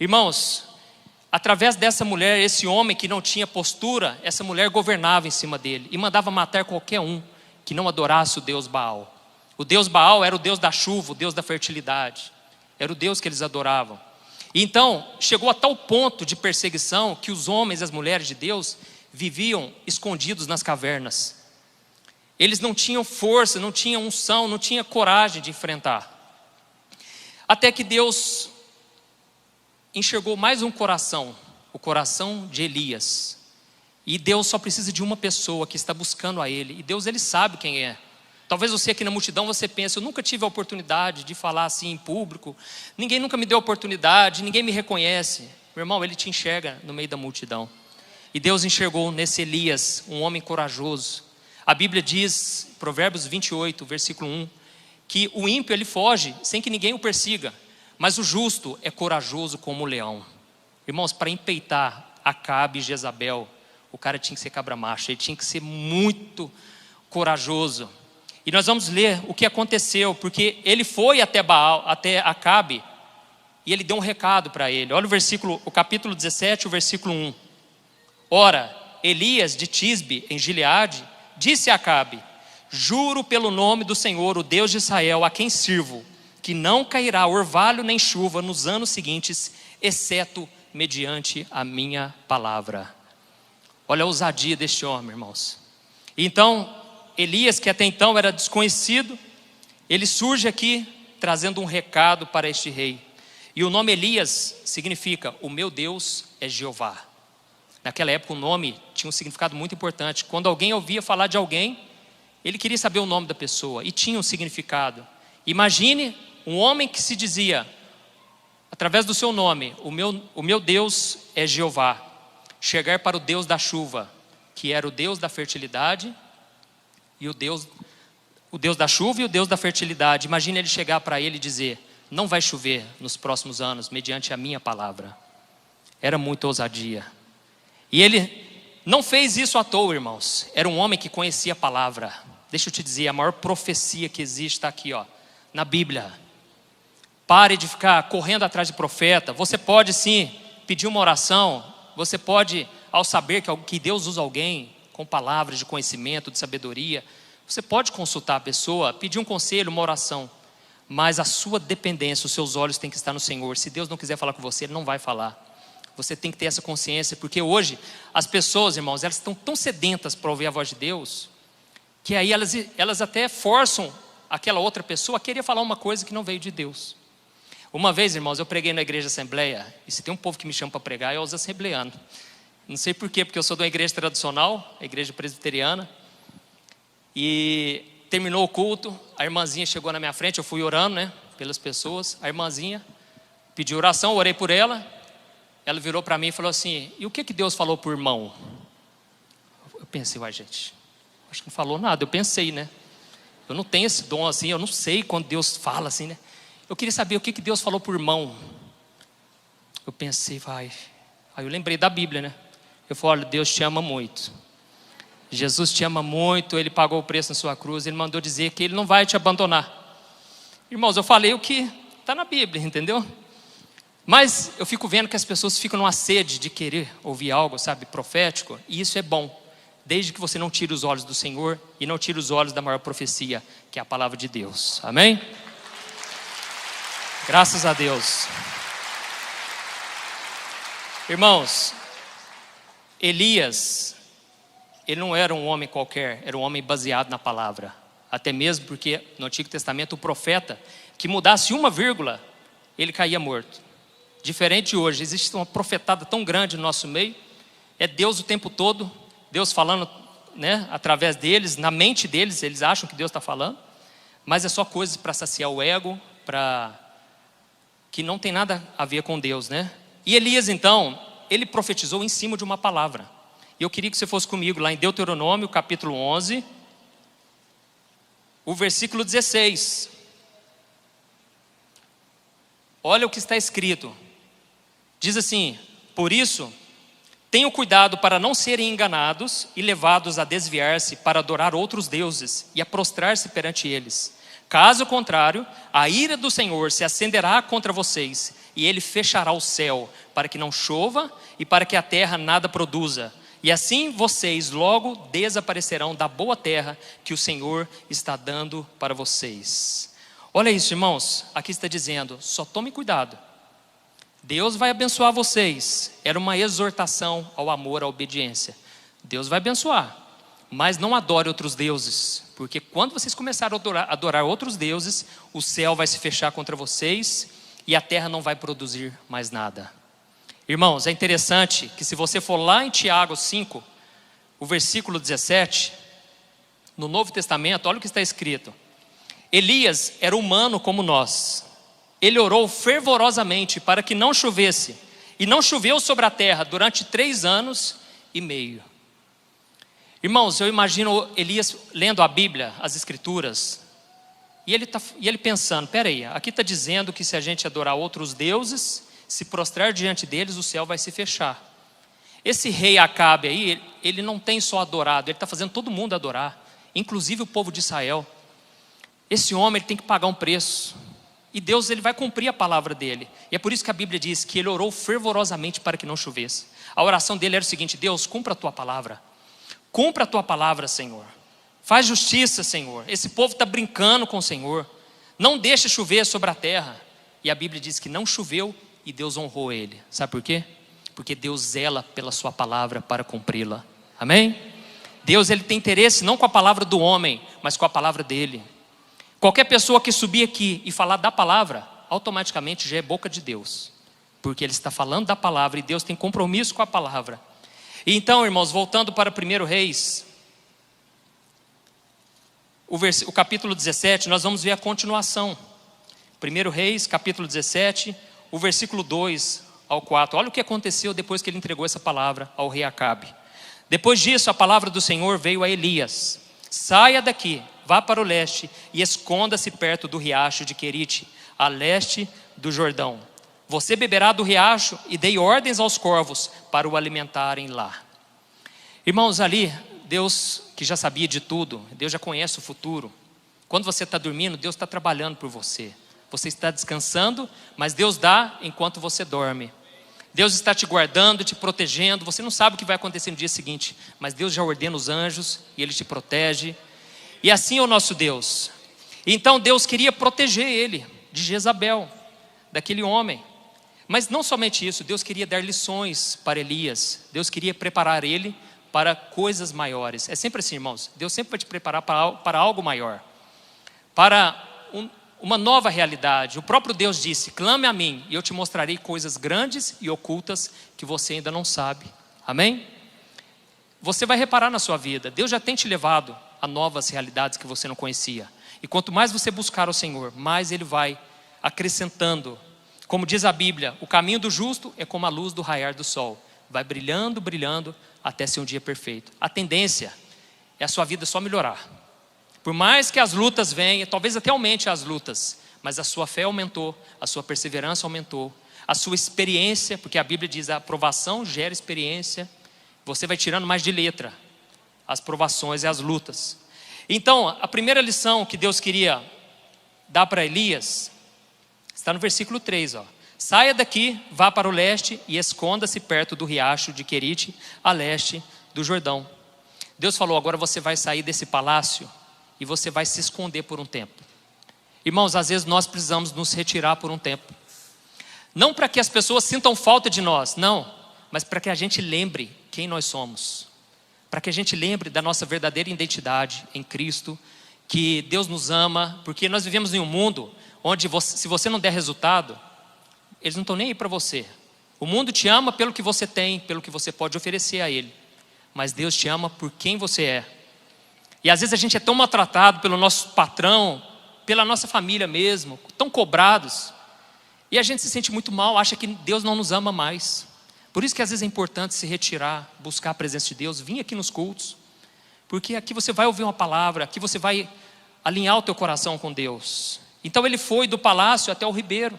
Irmãos, através dessa mulher, esse homem que não tinha postura, essa mulher governava em cima dele e mandava matar qualquer um que não adorasse o Deus Baal. O Deus Baal era o Deus da chuva, o Deus da fertilidade, era o Deus que eles adoravam. E então, chegou a tal ponto de perseguição que os homens e as mulheres de Deus viviam escondidos nas cavernas. Eles não tinham força, não tinham unção, não tinham coragem de enfrentar. Até que Deus enxergou mais um coração, o coração de Elias. E Deus só precisa de uma pessoa que está buscando a Ele. E Deus, Ele sabe quem é. Talvez você aqui na multidão, você pense, eu nunca tive a oportunidade de falar assim em público. Ninguém nunca me deu oportunidade, ninguém me reconhece. Meu irmão, Ele te enxerga no meio da multidão. E Deus enxergou nesse Elias, um homem corajoso. A Bíblia diz, Provérbios 28, versículo 1, que o ímpio ele foge sem que ninguém o persiga, mas o justo é corajoso como o leão. Irmãos, para empeitar Acabe e Jezabel, o cara tinha que ser cabra macho, ele tinha que ser muito corajoso. E nós vamos ler o que aconteceu, porque ele foi até Baal, até Acabe, e ele deu um recado para ele. Olha o capítulo 17, o versículo 1. Ora, Elias de Tisbe, em Gileade, disse a Acabe: juro pelo nome do Senhor, o Deus de Israel, a quem sirvo, que não cairá orvalho nem chuva nos anos seguintes, exceto mediante a minha palavra. Olha a ousadia deste homem, irmãos. Então, Elias, que até então era desconhecido, ele surge aqui trazendo um recado para este rei. E o nome Elias significa: o meu Deus é Jeová. Naquela época o nome tinha um significado muito importante. Quando alguém ouvia falar de alguém, ele queria saber o nome da pessoa, e tinha um significado. Imagine um homem que se dizia, através do seu nome, o meu Deus é Jeová, chegar para o Deus da chuva, que era o Deus da fertilidade, e o Deus da chuva e o Deus da fertilidade. Imagine ele chegar para ele e dizer: não vai chover nos próximos anos, mediante a minha palavra. Era muita ousadia. E ele não fez isso à toa, irmãos. Era um homem que conhecia a palavra. Deixa eu te dizer, a maior profecia que existe está aqui, na Bíblia. Pare de ficar correndo atrás de profeta. Você pode sim pedir uma oração. Você pode, ao saber que Deus usa alguém com palavras de conhecimento, de sabedoria, você pode consultar a pessoa, pedir um conselho, uma oração. Mas a sua dependência, os seus olhos têm que estar no Senhor. Se Deus não quiser falar com você, Ele não vai falar. Você tem que ter essa consciência, porque hoje as pessoas, irmãos, elas estão tão sedentas para ouvir a voz de Deus, que aí elas até forçam aquela outra pessoa a querer falar uma coisa que não veio de Deus. Uma vez, irmãos, eu preguei na igreja Assembleia, e se tem um povo que me chama para pregar, é os assembleanos. Não sei por quê, porque eu sou de uma igreja tradicional, a igreja presbiteriana, e terminou o culto, a irmãzinha chegou na minha frente, eu fui orando, pelas pessoas, a irmãzinha pediu oração, eu orei por ela. Ela virou para mim e falou assim: e o que Deus falou por irmão? Eu pensei, gente, acho que não falou nada. Eu pensei, eu não tenho esse dom assim, eu não sei quando Deus fala assim, Eu queria saber o que Deus falou por irmão. Eu pensei, aí eu lembrei da Bíblia, Eu falei: olha, Deus te ama muito. Jesus te ama muito, Ele pagou o preço na sua cruz, Ele mandou dizer que Ele não vai te abandonar. Irmãos, eu falei o que está na Bíblia, entendeu? Mas eu fico vendo que as pessoas ficam numa sede de querer ouvir algo, profético, e isso é bom, desde que você não tire os olhos do Senhor e não tire os olhos da maior profecia, que é a palavra de Deus. Amém? Graças a Deus. Irmãos, Elias, ele não era um homem qualquer, era um homem baseado na palavra. Até mesmo porque no Antigo Testamento o profeta, que mudasse uma vírgula, ele caía morto. Diferente de hoje, existe uma profetada tão grande no nosso meio, é Deus o tempo todo, Deus falando através deles, na mente deles, eles acham que Deus está falando, mas é só coisas para saciar o ego, que não tem nada a ver com Deus, E Elias então, ele profetizou em cima de uma palavra, e eu queria que você fosse comigo lá em Deuteronômio capítulo 11, o versículo 16, olha o que está escrito. Diz assim: por isso, tenham cuidado para não serem enganados e levados a desviar-se para adorar outros deuses e a prostrar-se perante eles. Caso contrário, a ira do Senhor se acenderá contra vocês, e Ele fechará o céu para que não chova e para que a terra nada produza. E assim vocês logo desaparecerão da boa terra que o Senhor está dando para vocês. Olha isso, irmãos, aqui está dizendo: só tome cuidado. Deus vai abençoar vocês. Era uma exortação ao amor, à obediência. Deus vai abençoar, mas não adore outros deuses, porque quando vocês começarem a adorar outros deuses, o céu vai se fechar contra vocês e a terra não vai produzir mais nada. Irmãos, é interessante que se você for lá em Tiago 5, o versículo 17, no Novo Testamento, olha o que está escrito. Elias era humano como nós. Ele orou fervorosamente para que não chovesse, e não choveu sobre a terra durante 3 anos e meio. Irmãos, eu imagino Elias lendo a Bíblia, as Escrituras, e ele pensando, peraí, aqui está dizendo que se a gente adorar outros deuses, se prostrar diante deles, o céu vai se fechar. Esse rei Acabe aí, ele não tem só adorado, ele está fazendo todo mundo adorar, inclusive o povo de Israel. Esse homem, ele tem que pagar um preço, e Deus, ele vai cumprir a palavra dele. E é por isso que a Bíblia diz que ele orou fervorosamente para que não chovesse. A oração dele era o seguinte: Deus, cumpra a tua palavra. Cumpra a tua palavra, Senhor. Faz justiça, Senhor. Esse povo está brincando com o Senhor. Não deixa chover sobre a terra. E a Bíblia diz que não choveu e Deus honrou ele. Sabe por quê? Porque Deus zela pela sua palavra para cumpri-la. Amém? Deus, ele tem interesse não com a palavra do homem, mas com a palavra dele. Qualquer pessoa que subir aqui e falar da palavra, automaticamente já é boca de Deus. Porque ele está falando da palavra e Deus tem compromisso com a palavra. Então, irmãos, voltando para 1 Reis, o capítulo 17, nós vamos ver a continuação. 1 Reis, capítulo 17, o versículo 2 ao 4. Olha o que aconteceu depois que ele entregou essa palavra ao rei Acabe. Depois disso, a palavra do Senhor veio a Elias: saia daqui, vá para o leste e esconda-se perto do riacho de Querite, a leste do Jordão. Você beberá do riacho e dei ordens aos corvos para o alimentarem lá. Irmãos, ali, Deus que já sabia de tudo, Deus já conhece o futuro. Quando você está dormindo, Deus está trabalhando por você. Você está descansando, mas Deus dá enquanto você dorme. Deus está te guardando, te protegendo. Você não sabe o que vai acontecer no dia seguinte, mas Deus já ordena os anjos e Ele te protege. E assim é o nosso Deus. Então Deus queria proteger ele de Jezabel, daquele homem. Mas não somente isso, Deus queria dar lições para Elias. Deus queria preparar ele para coisas maiores. É sempre assim, irmãos. Deus sempre vai te preparar para algo maior, para uma nova realidade. O próprio Deus disse: clame a mim e eu te mostrarei coisas grandes e ocultas que você ainda não sabe. Amém? Você vai reparar na sua vida, Deus já tem te levado a novas realidades que você não conhecia. E quanto mais você buscar o Senhor, mais Ele vai acrescentando. Como diz a Bíblia, o caminho do justo é como a luz do raiar do sol. Vai brilhando, brilhando, até ser um dia perfeito. A tendência é a sua vida só melhorar. Por mais que as lutas venham, talvez até aumente as lutas, mas a sua fé aumentou, a sua perseverança aumentou, a sua experiência, porque a Bíblia diz: a aprovação gera experiência. Você vai tirando mais de letra as provações e as lutas. Então, a primeira lição que Deus queria dar para Elias está no versículo 3. Saia daqui, vá para o leste e esconda-se perto do riacho de Querite, a leste do Jordão. Deus falou: agora você vai sair desse palácio e você vai se esconder por um tempo. Irmãos, às vezes nós precisamos nos retirar por um tempo. Não para que as pessoas sintam falta de nós, não, mas para que a gente lembre quem nós somos. Para que a gente lembre da nossa verdadeira identidade em Cristo, que Deus nos ama, porque nós vivemos em um mundo onde se você não der resultado, eles não estão nem aí para você. O mundo te ama pelo que você tem, pelo que você pode oferecer a ele, mas Deus te ama por quem você é. E às vezes a gente é tão maltratado pelo nosso patrão, pela nossa família mesmo, tão cobrados, e a gente se sente muito mal, acha que Deus não nos ama mais. Por isso que às vezes é importante se retirar, buscar a presença de Deus, vir aqui nos cultos, porque aqui você vai ouvir uma palavra, aqui você vai alinhar o teu coração com Deus. Então ele foi do palácio até o ribeiro,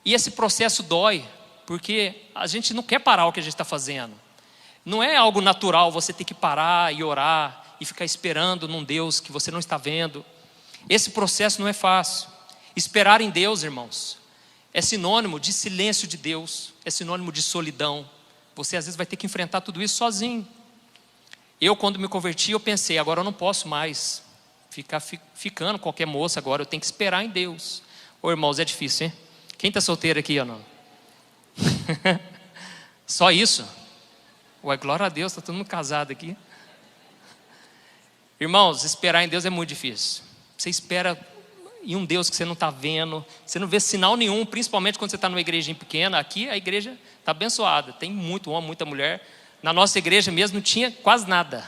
e esse processo dói, porque a gente não quer parar o que a gente está fazendo. Não é algo natural você ter que parar e orar, e ficar esperando num Deus que você não está vendo. Esse processo não é fácil. Esperar em Deus, irmãos, é sinônimo de silêncio de Deus, é sinônimo de solidão. Você às vezes vai ter que enfrentar tudo isso sozinho. Eu, quando me converti, eu pensei: agora eu não posso mais ficar ficando qualquer moça, agora eu tenho que esperar em Deus. Ô irmãos, é difícil, hein? Quem está solteiro aqui ou não? Só isso? Ué, glória a Deus, está todo mundo casado aqui. Irmãos, esperar em Deus é muito difícil. Você espera em um Deus que você não está vendo, você não vê sinal nenhum, principalmente quando você está numa igrejinha pequena. Aqui a igreja está abençoada, tem muito homem, muita mulher. Na nossa igreja mesmo não tinha quase nada.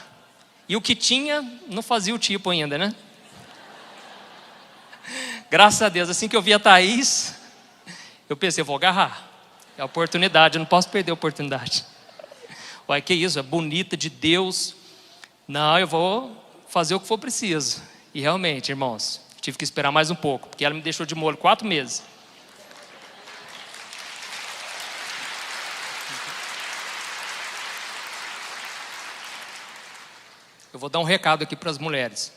E o que tinha, não fazia o tipo ainda, né? Graças a Deus, assim que eu vi a Thaís, eu pensei, eu vou agarrar. É a oportunidade, eu não posso perder a oportunidade. Uai, que isso, é bonita de Deus. Não, eu vou fazer o que for preciso. E realmente, irmãos, tive que esperar mais um pouco, porque ela me deixou de molho 4 meses. Eu vou dar um recado aqui para as mulheres.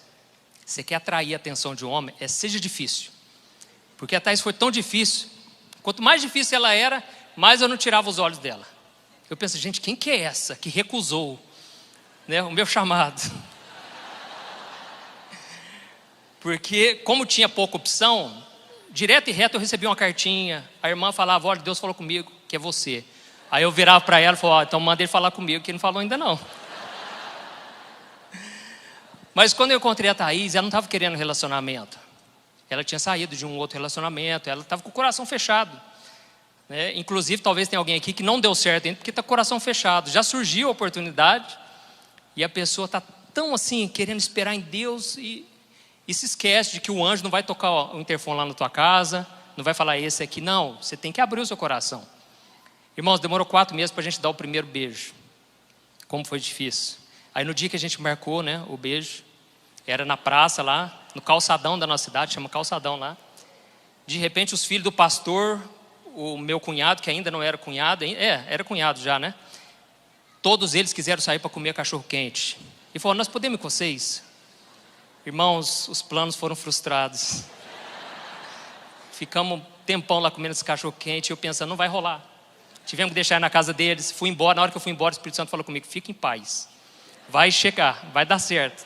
Você quer atrair a atenção de um homem, seja difícil. Porque a Thaís foi tão difícil. Quanto mais difícil ela era, mais eu não tirava os olhos dela. Eu pensei, gente, quem que é essa que recusou, né, o meu chamado? Porque como tinha pouca opção, direto e reto eu recebia uma cartinha. A irmã falava, olha, Deus falou comigo que é você. Aí eu virava para ela e falava, então manda ele falar comigo, que ele não falou ainda não. Mas quando eu encontrei a Thaís, ela não estava querendo relacionamento. Ela tinha saído de um outro relacionamento, ela estava com o coração fechado. Né? Inclusive, talvez tenha alguém aqui que não deu certo ainda, porque está com o coração fechado. Já surgiu a oportunidade, e a pessoa está tão assim, querendo esperar em Deus, e se esquece de que o anjo não vai tocar o interfone lá na tua casa, não vai falar esse aqui, não. Você tem que abrir o seu coração. Irmãos, demorou 4 meses para a gente dar o primeiro beijo. Como foi difícil. Aí no dia que a gente marcou, né, o beijo, era na praça lá, no calçadão da nossa cidade, chama calçadão lá. De repente os filhos do pastor, o meu cunhado, que ainda não era cunhado, era cunhado já, né? Todos eles quiseram sair para comer cachorro quente. E falou, nós podemos ir com vocês? Irmãos, os planos foram frustrados. Ficamos um tempão lá comendo esse cachorro quente e eu pensando, não vai rolar. Tivemos que deixar na casa deles, fui embora, na hora que eu fui embora o Espírito Santo falou comigo, fica em paz. Vai chegar, vai dar certo.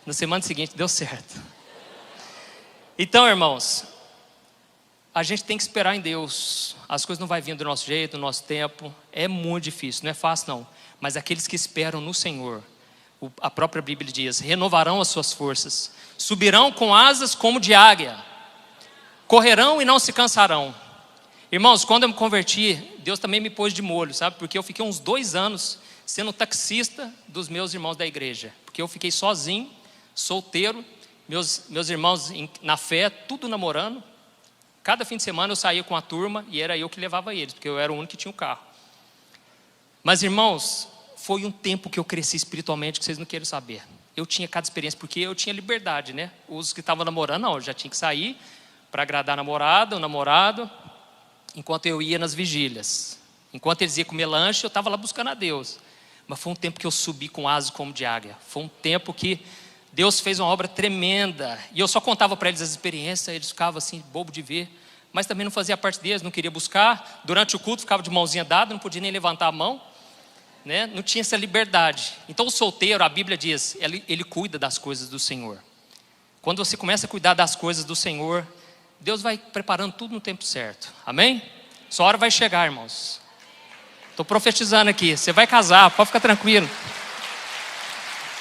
Na semana seguinte deu certo. Então, irmãos, a gente tem que esperar em Deus. As coisas não vão vir do nosso jeito, do nosso tempo. É muito difícil, não é fácil não. Mas aqueles que esperam no Senhor, a própria Bíblia diz, renovarão as suas forças. Subirão com asas como de águia. Correrão e não se cansarão. Irmãos, quando eu me converti, Deus também me pôs de molho, sabe? Porque eu fiquei uns 2 anos sendo taxista dos meus irmãos da igreja. Porque eu fiquei sozinho, solteiro, meus irmãos na fé, tudo namorando. Cada fim de semana eu saía com a turma e era eu que levava eles, porque eu era o único que tinha o carro. Mas irmãos, foi um tempo que eu cresci espiritualmente que vocês não querem saber. Eu tinha cada experiência, porque eu tinha liberdade, né? Os que estavam namorando, não, eu já tinha que sair para agradar a namorada, o namorado, enquanto eu ia nas vigílias. Enquanto eles iam comer lanche, eu estava lá buscando a Deus. Mas foi um tempo que eu subi com asas como de águia. Foi um tempo que Deus fez uma obra tremenda. E eu só contava para eles as experiências, eles ficavam assim, bobo de ver. Mas também não fazia parte deles, não queria buscar. Durante o culto ficava de mãozinha dada, não podia nem levantar a mão. Né? Não tinha essa liberdade. Então o solteiro, a Bíblia diz, ele cuida das coisas do Senhor. Quando você começa a cuidar das coisas do Senhor, Deus vai preparando tudo no tempo certo. Amém? Sua hora vai chegar, irmãos. Estou profetizando aqui, você vai casar, pode ficar tranquilo.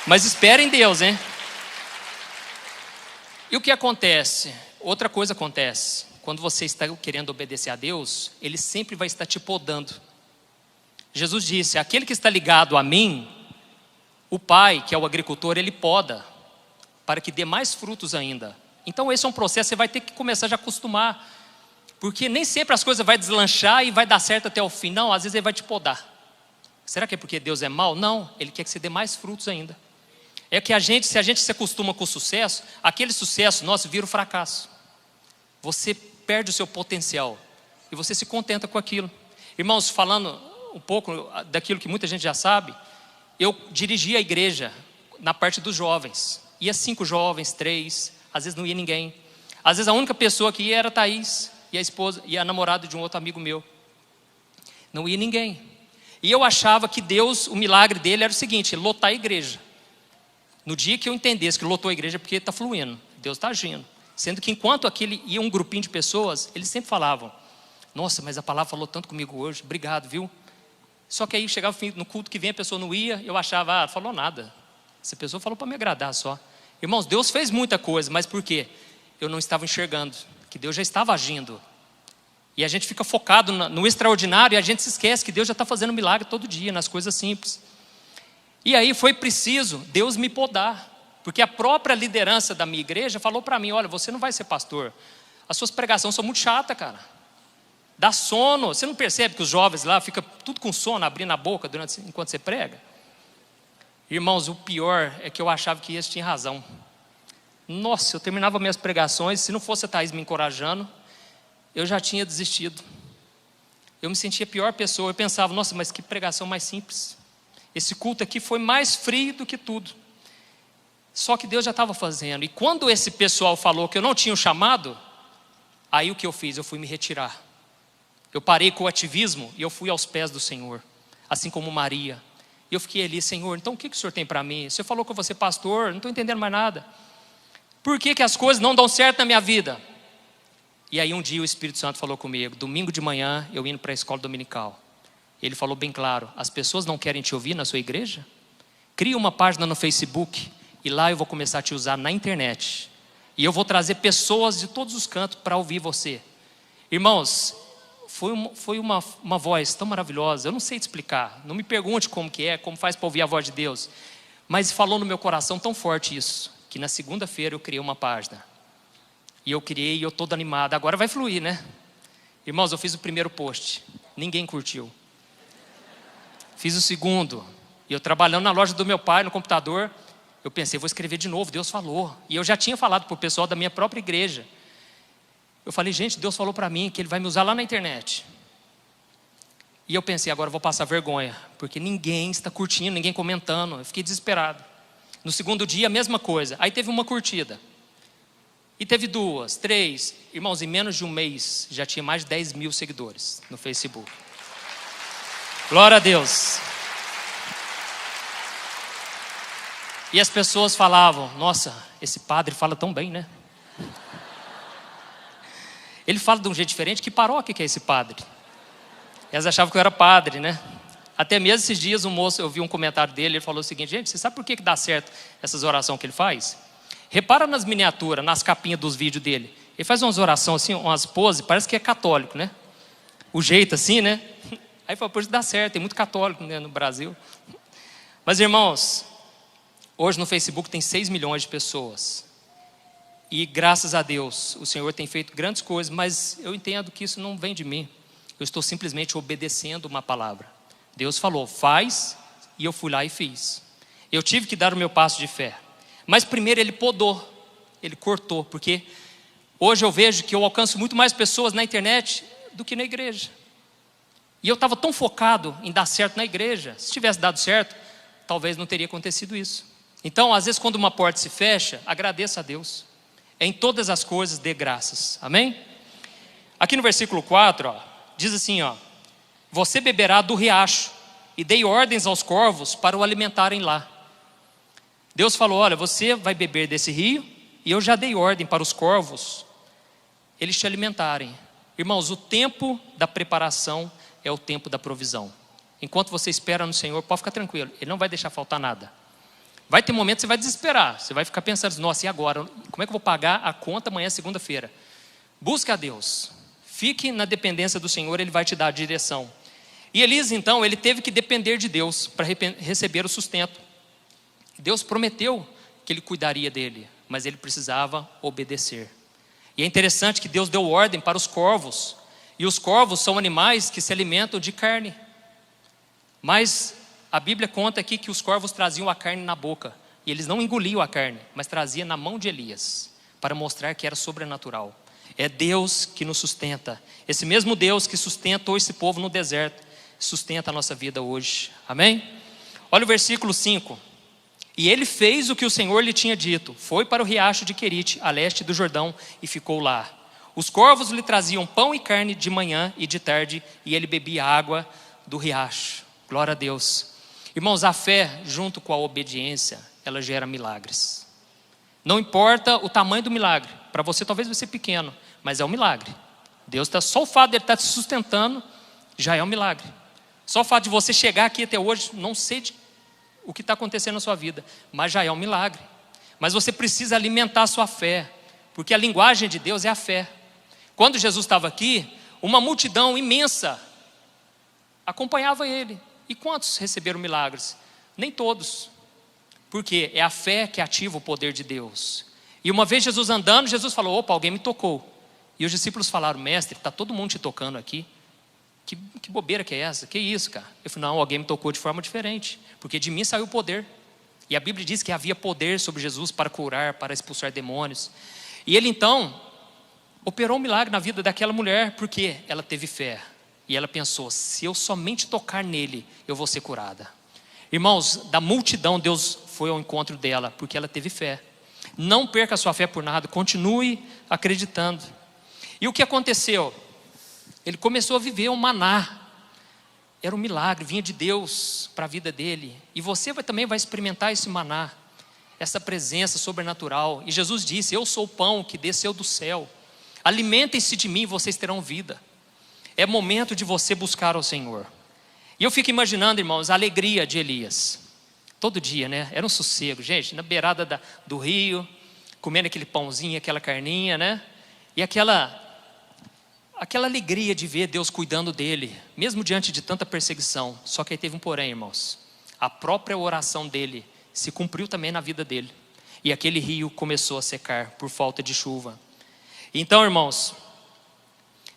Mas espere em Deus, hein? E o que acontece? Outra coisa acontece. Quando você está querendo obedecer a Deus, Ele sempre vai estar te podando. Jesus disse, aquele que está ligado a mim, o Pai, que é o agricultor, Ele poda, para que dê mais frutos ainda. Então esse é um processo, você vai ter que começar a acostumar. Porque nem sempre as coisas vão deslanchar e vai dar certo até o fim. Não, às vezes Ele vai te podar. Será que é porque Deus é mau? Não, Ele quer que você dê mais frutos ainda. É que se a gente se acostuma com o sucesso, aquele sucesso nosso vira um fracasso. Você perde o seu potencial e você se contenta com aquilo. Irmãos, falando um pouco daquilo que muita gente já sabe, eu dirigi a igreja na parte dos jovens. Ia 5 jovens, 3, às vezes não ia ninguém. Às vezes a única pessoa que ia era a Thaís e a esposa e a namorada de um outro amigo meu. Não ia ninguém. E eu achava que Deus, o milagre dele era o seguinte, lotar a igreja. No dia que eu entendesse que lotou a igreja, porque está fluindo, Deus está agindo. Sendo que enquanto aquele ia um grupinho de pessoas, eles sempre falavam, nossa, mas a palavra falou tanto comigo hoje, obrigado, viu? Só que aí chegava no culto que vem, a pessoa não ia, eu achava, falou nada. Essa pessoa falou para me agradar só. Irmãos, Deus fez muita coisa, mas por quê? Eu não estava enxergando, que Deus já estava agindo. E a gente fica focado no extraordinário e a gente se esquece que Deus já está fazendo milagre todo dia, nas coisas simples. E aí foi preciso Deus me podar, porque a própria liderança da minha igreja falou para mim: olha, você não vai ser pastor, as suas pregações são muito chatas, cara. Dá sono, você não percebe que os jovens lá ficam tudo com sono, abrindo a boca enquanto você prega? Irmãos, o pior é que eu achava que eles tinham razão. Nossa, eu terminava minhas pregações, se não fosse a Thaís me encorajando, eu já tinha desistido. Eu me sentia a pior pessoa, eu pensava: nossa, mas que pregação mais simples. Esse culto aqui foi mais frio do que tudo. Só que Deus já estava fazendo. E quando esse pessoal falou que eu não tinha o chamado, aí o que eu fiz? Eu fui me retirar. Eu parei com o ativismo e eu fui aos pés do Senhor, assim como Maria. E eu fiquei ali: Senhor, então o que o Senhor tem para mim? Você falou que eu vou ser pastor, não estou entendendo mais nada. Por que as coisas não dão certo na minha vida? E aí um dia o Espírito Santo falou comigo, domingo de manhã, eu indo para a escola dominical. Ele falou bem claro: as pessoas não querem te ouvir na sua igreja? Cria uma página no Facebook e lá eu vou começar a te usar na internet. E eu vou trazer pessoas de todos os cantos para ouvir você. Irmãos, foi uma voz tão maravilhosa, eu não sei te explicar. Não me pergunte como que é, como faz para ouvir a voz de Deus. Mas falou no meu coração tão forte isso, que na segunda-feira eu criei uma página. E eu criei e eu todo animado. Agora vai fluir, né? Irmãos, eu fiz o primeiro post, ninguém curtiu. Fiz o segundo, e eu trabalhando na loja do meu pai, no computador, eu pensei: vou escrever de novo, Deus falou. E eu já tinha falado para o pessoal da minha própria igreja. Eu falei: gente, Deus falou para mim que Ele vai me usar lá na internet. E eu pensei: agora eu vou passar vergonha, porque ninguém está curtindo, ninguém comentando. Eu fiquei desesperado. No segundo dia, a mesma coisa. Aí teve uma curtida. E teve 2, 3. Irmãos, em menos de um mês, já tinha mais de 10 mil seguidores no Facebook. Glória a Deus. E as pessoas falavam: nossa, esse padre fala tão bem, né? Ele fala de um jeito diferente. Que paróquia que é esse padre? Elas achavam que eu era padre, né? Até mesmo esses dias um moço, eu vi um comentário dele, ele falou o seguinte: gente, você sabe por que dá certo essas orações que ele faz? Repara nas miniaturas, nas capinhas dos vídeos dele. Ele faz umas orações assim, umas poses, parece que é católico, né? O jeito assim, né? Aí falou: por isso dá certo, tem muito católico, né, no Brasil. Mas irmãos, hoje no Facebook tem 6 milhões de pessoas. E graças a Deus, o Senhor tem feito grandes coisas, mas eu entendo que isso não vem de mim. Eu estou simplesmente obedecendo uma palavra. Deus falou: faz, e eu fui lá e fiz. Eu tive que dar o meu passo de fé. Mas primeiro Ele podou, Ele cortou, porque hoje eu vejo que eu alcanço muito mais pessoas na internet do que na igreja. E eu estava tão focado em dar certo na igreja. Se tivesse dado certo, talvez não teria acontecido isso. Então, às vezes, quando uma porta se fecha, agradeça a Deus. Em todas as coisas dê graças. Amém? Aqui no versículo 4, diz assim: você beberá do riacho, e dei ordens aos corvos para o alimentarem lá. Deus falou: olha, você vai beber desse rio, e eu já dei ordem para os corvos eles te alimentarem. Irmãos, o tempo da preparação é o tempo da provisão. Enquanto você espera no Senhor, pode ficar tranquilo, Ele não vai deixar faltar nada. Vai ter momentos que você vai desesperar, você vai ficar pensando: nossa, e agora? Como é que eu vou pagar a conta amanhã, segunda-feira? Busca a Deus, fique na dependência do Senhor, Ele vai te dar a direção. E Elias então, ele teve que depender de Deus para receber o sustento. Deus prometeu que Ele cuidaria dele, mas ele precisava obedecer. E é interessante que Deus deu ordem para os corvos, e os corvos são animais que se alimentam de carne. Mas a Bíblia conta aqui que os corvos traziam a carne na boca, e eles não engoliam a carne, mas traziam na mão de Elias, para mostrar que era sobrenatural. É Deus que nos sustenta. Esse mesmo Deus que sustentou esse povo no deserto, sustenta a nossa vida hoje. Amém? Olha o versículo 5. E ele fez o que o Senhor lhe tinha dito. Foi para o riacho de Querite, a leste do Jordão, e ficou lá. Os corvos lhe traziam pão e carne de manhã e de tarde, e ele bebia água do riacho. Glória a Deus. Irmãos, a fé junto com a obediência, ela gera milagres. Não importa o tamanho do milagre. Para você talvez vai ser pequeno, mas é um milagre. Deus está, só o fato de Ele estar te sustentando já é um milagre. Só o fato de você chegar aqui até hoje, não sei o que está acontecendo na sua vida, mas já é um milagre. Mas você precisa alimentar a sua fé, porque a linguagem de Deus é a fé. Quando Jesus estava aqui, uma multidão imensa acompanhava ele. E quantos receberam milagres? Nem todos. Porque é a fé que ativa o poder de Deus. E uma vez Jesus andando, Jesus falou: opa, alguém me tocou. E os discípulos falaram: mestre, está todo mundo te tocando aqui. Que bobeira que é essa? Que isso, cara? Eu falei: não, alguém me tocou de forma diferente, porque de mim saiu o poder. E a Bíblia diz que havia poder sobre Jesus para curar, para expulsar demônios. E ele então operou um milagre na vida daquela mulher, porque ela teve fé. E ela pensou: se eu somente tocar nele, eu vou ser curada. Irmãos, da multidão, Deus foi ao encontro dela, porque ela teve fé. Não perca a sua fé por nada, continue acreditando. E o que aconteceu? Ele começou a viver um maná. Era um milagre, vinha de Deus para a vida dele. E você também vai experimentar esse maná, essa presença sobrenatural. E Jesus disse: eu sou o pão que desceu do céu. Alimentem-se de mim e vocês terão vida. É momento de você buscar ao Senhor. E eu fico imaginando, irmãos, a alegria de Elias. Todo dia, né? Era um sossego, gente, na beirada do rio, comendo aquele pãozinho, aquela carninha, né? E aquela alegria de ver Deus cuidando dele, mesmo diante de tanta perseguição. Só que aí teve um porém, irmãos. A própria oração dele se cumpriu também na vida dele. E aquele rio começou a secar por falta de chuva. Então, irmãos,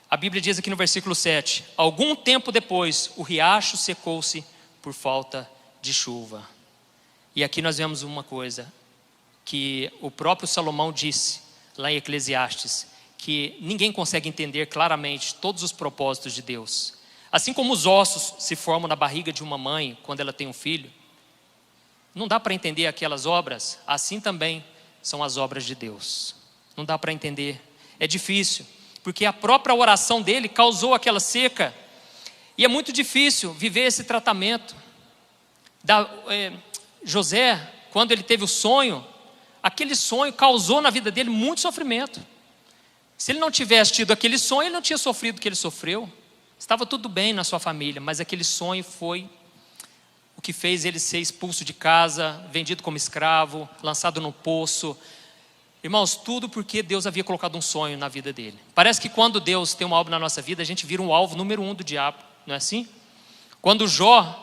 a Bíblia diz aqui no versículo 7: algum tempo depois, o riacho secou-se por falta de chuva. E aqui nós vemos uma coisa, que o próprio Salomão disse, lá em Eclesiastes, que ninguém consegue entender claramente todos os propósitos de Deus. Assim como os ossos se formam na barriga de uma mãe quando ela tem um filho, não dá para entender aquelas obras, assim também são as obras de Deus. Não dá para entender, é difícil, porque a própria oração dele causou aquela seca, e é muito difícil viver esse tratamento. José, quando ele teve o sonho, aquele sonho causou na vida dele muito sofrimento. Se ele não tivesse tido aquele sonho, ele não tinha sofrido o que ele sofreu. Estava tudo bem na sua família, mas aquele sonho foi o que fez ele ser expulso de casa, vendido como escravo, lançado no poço. Irmãos, tudo porque Deus havia colocado um sonho na vida dele. Parece que quando Deus tem uma obra na nossa vida, a gente vira um alvo número 1 do diabo, não é assim? Quando Jó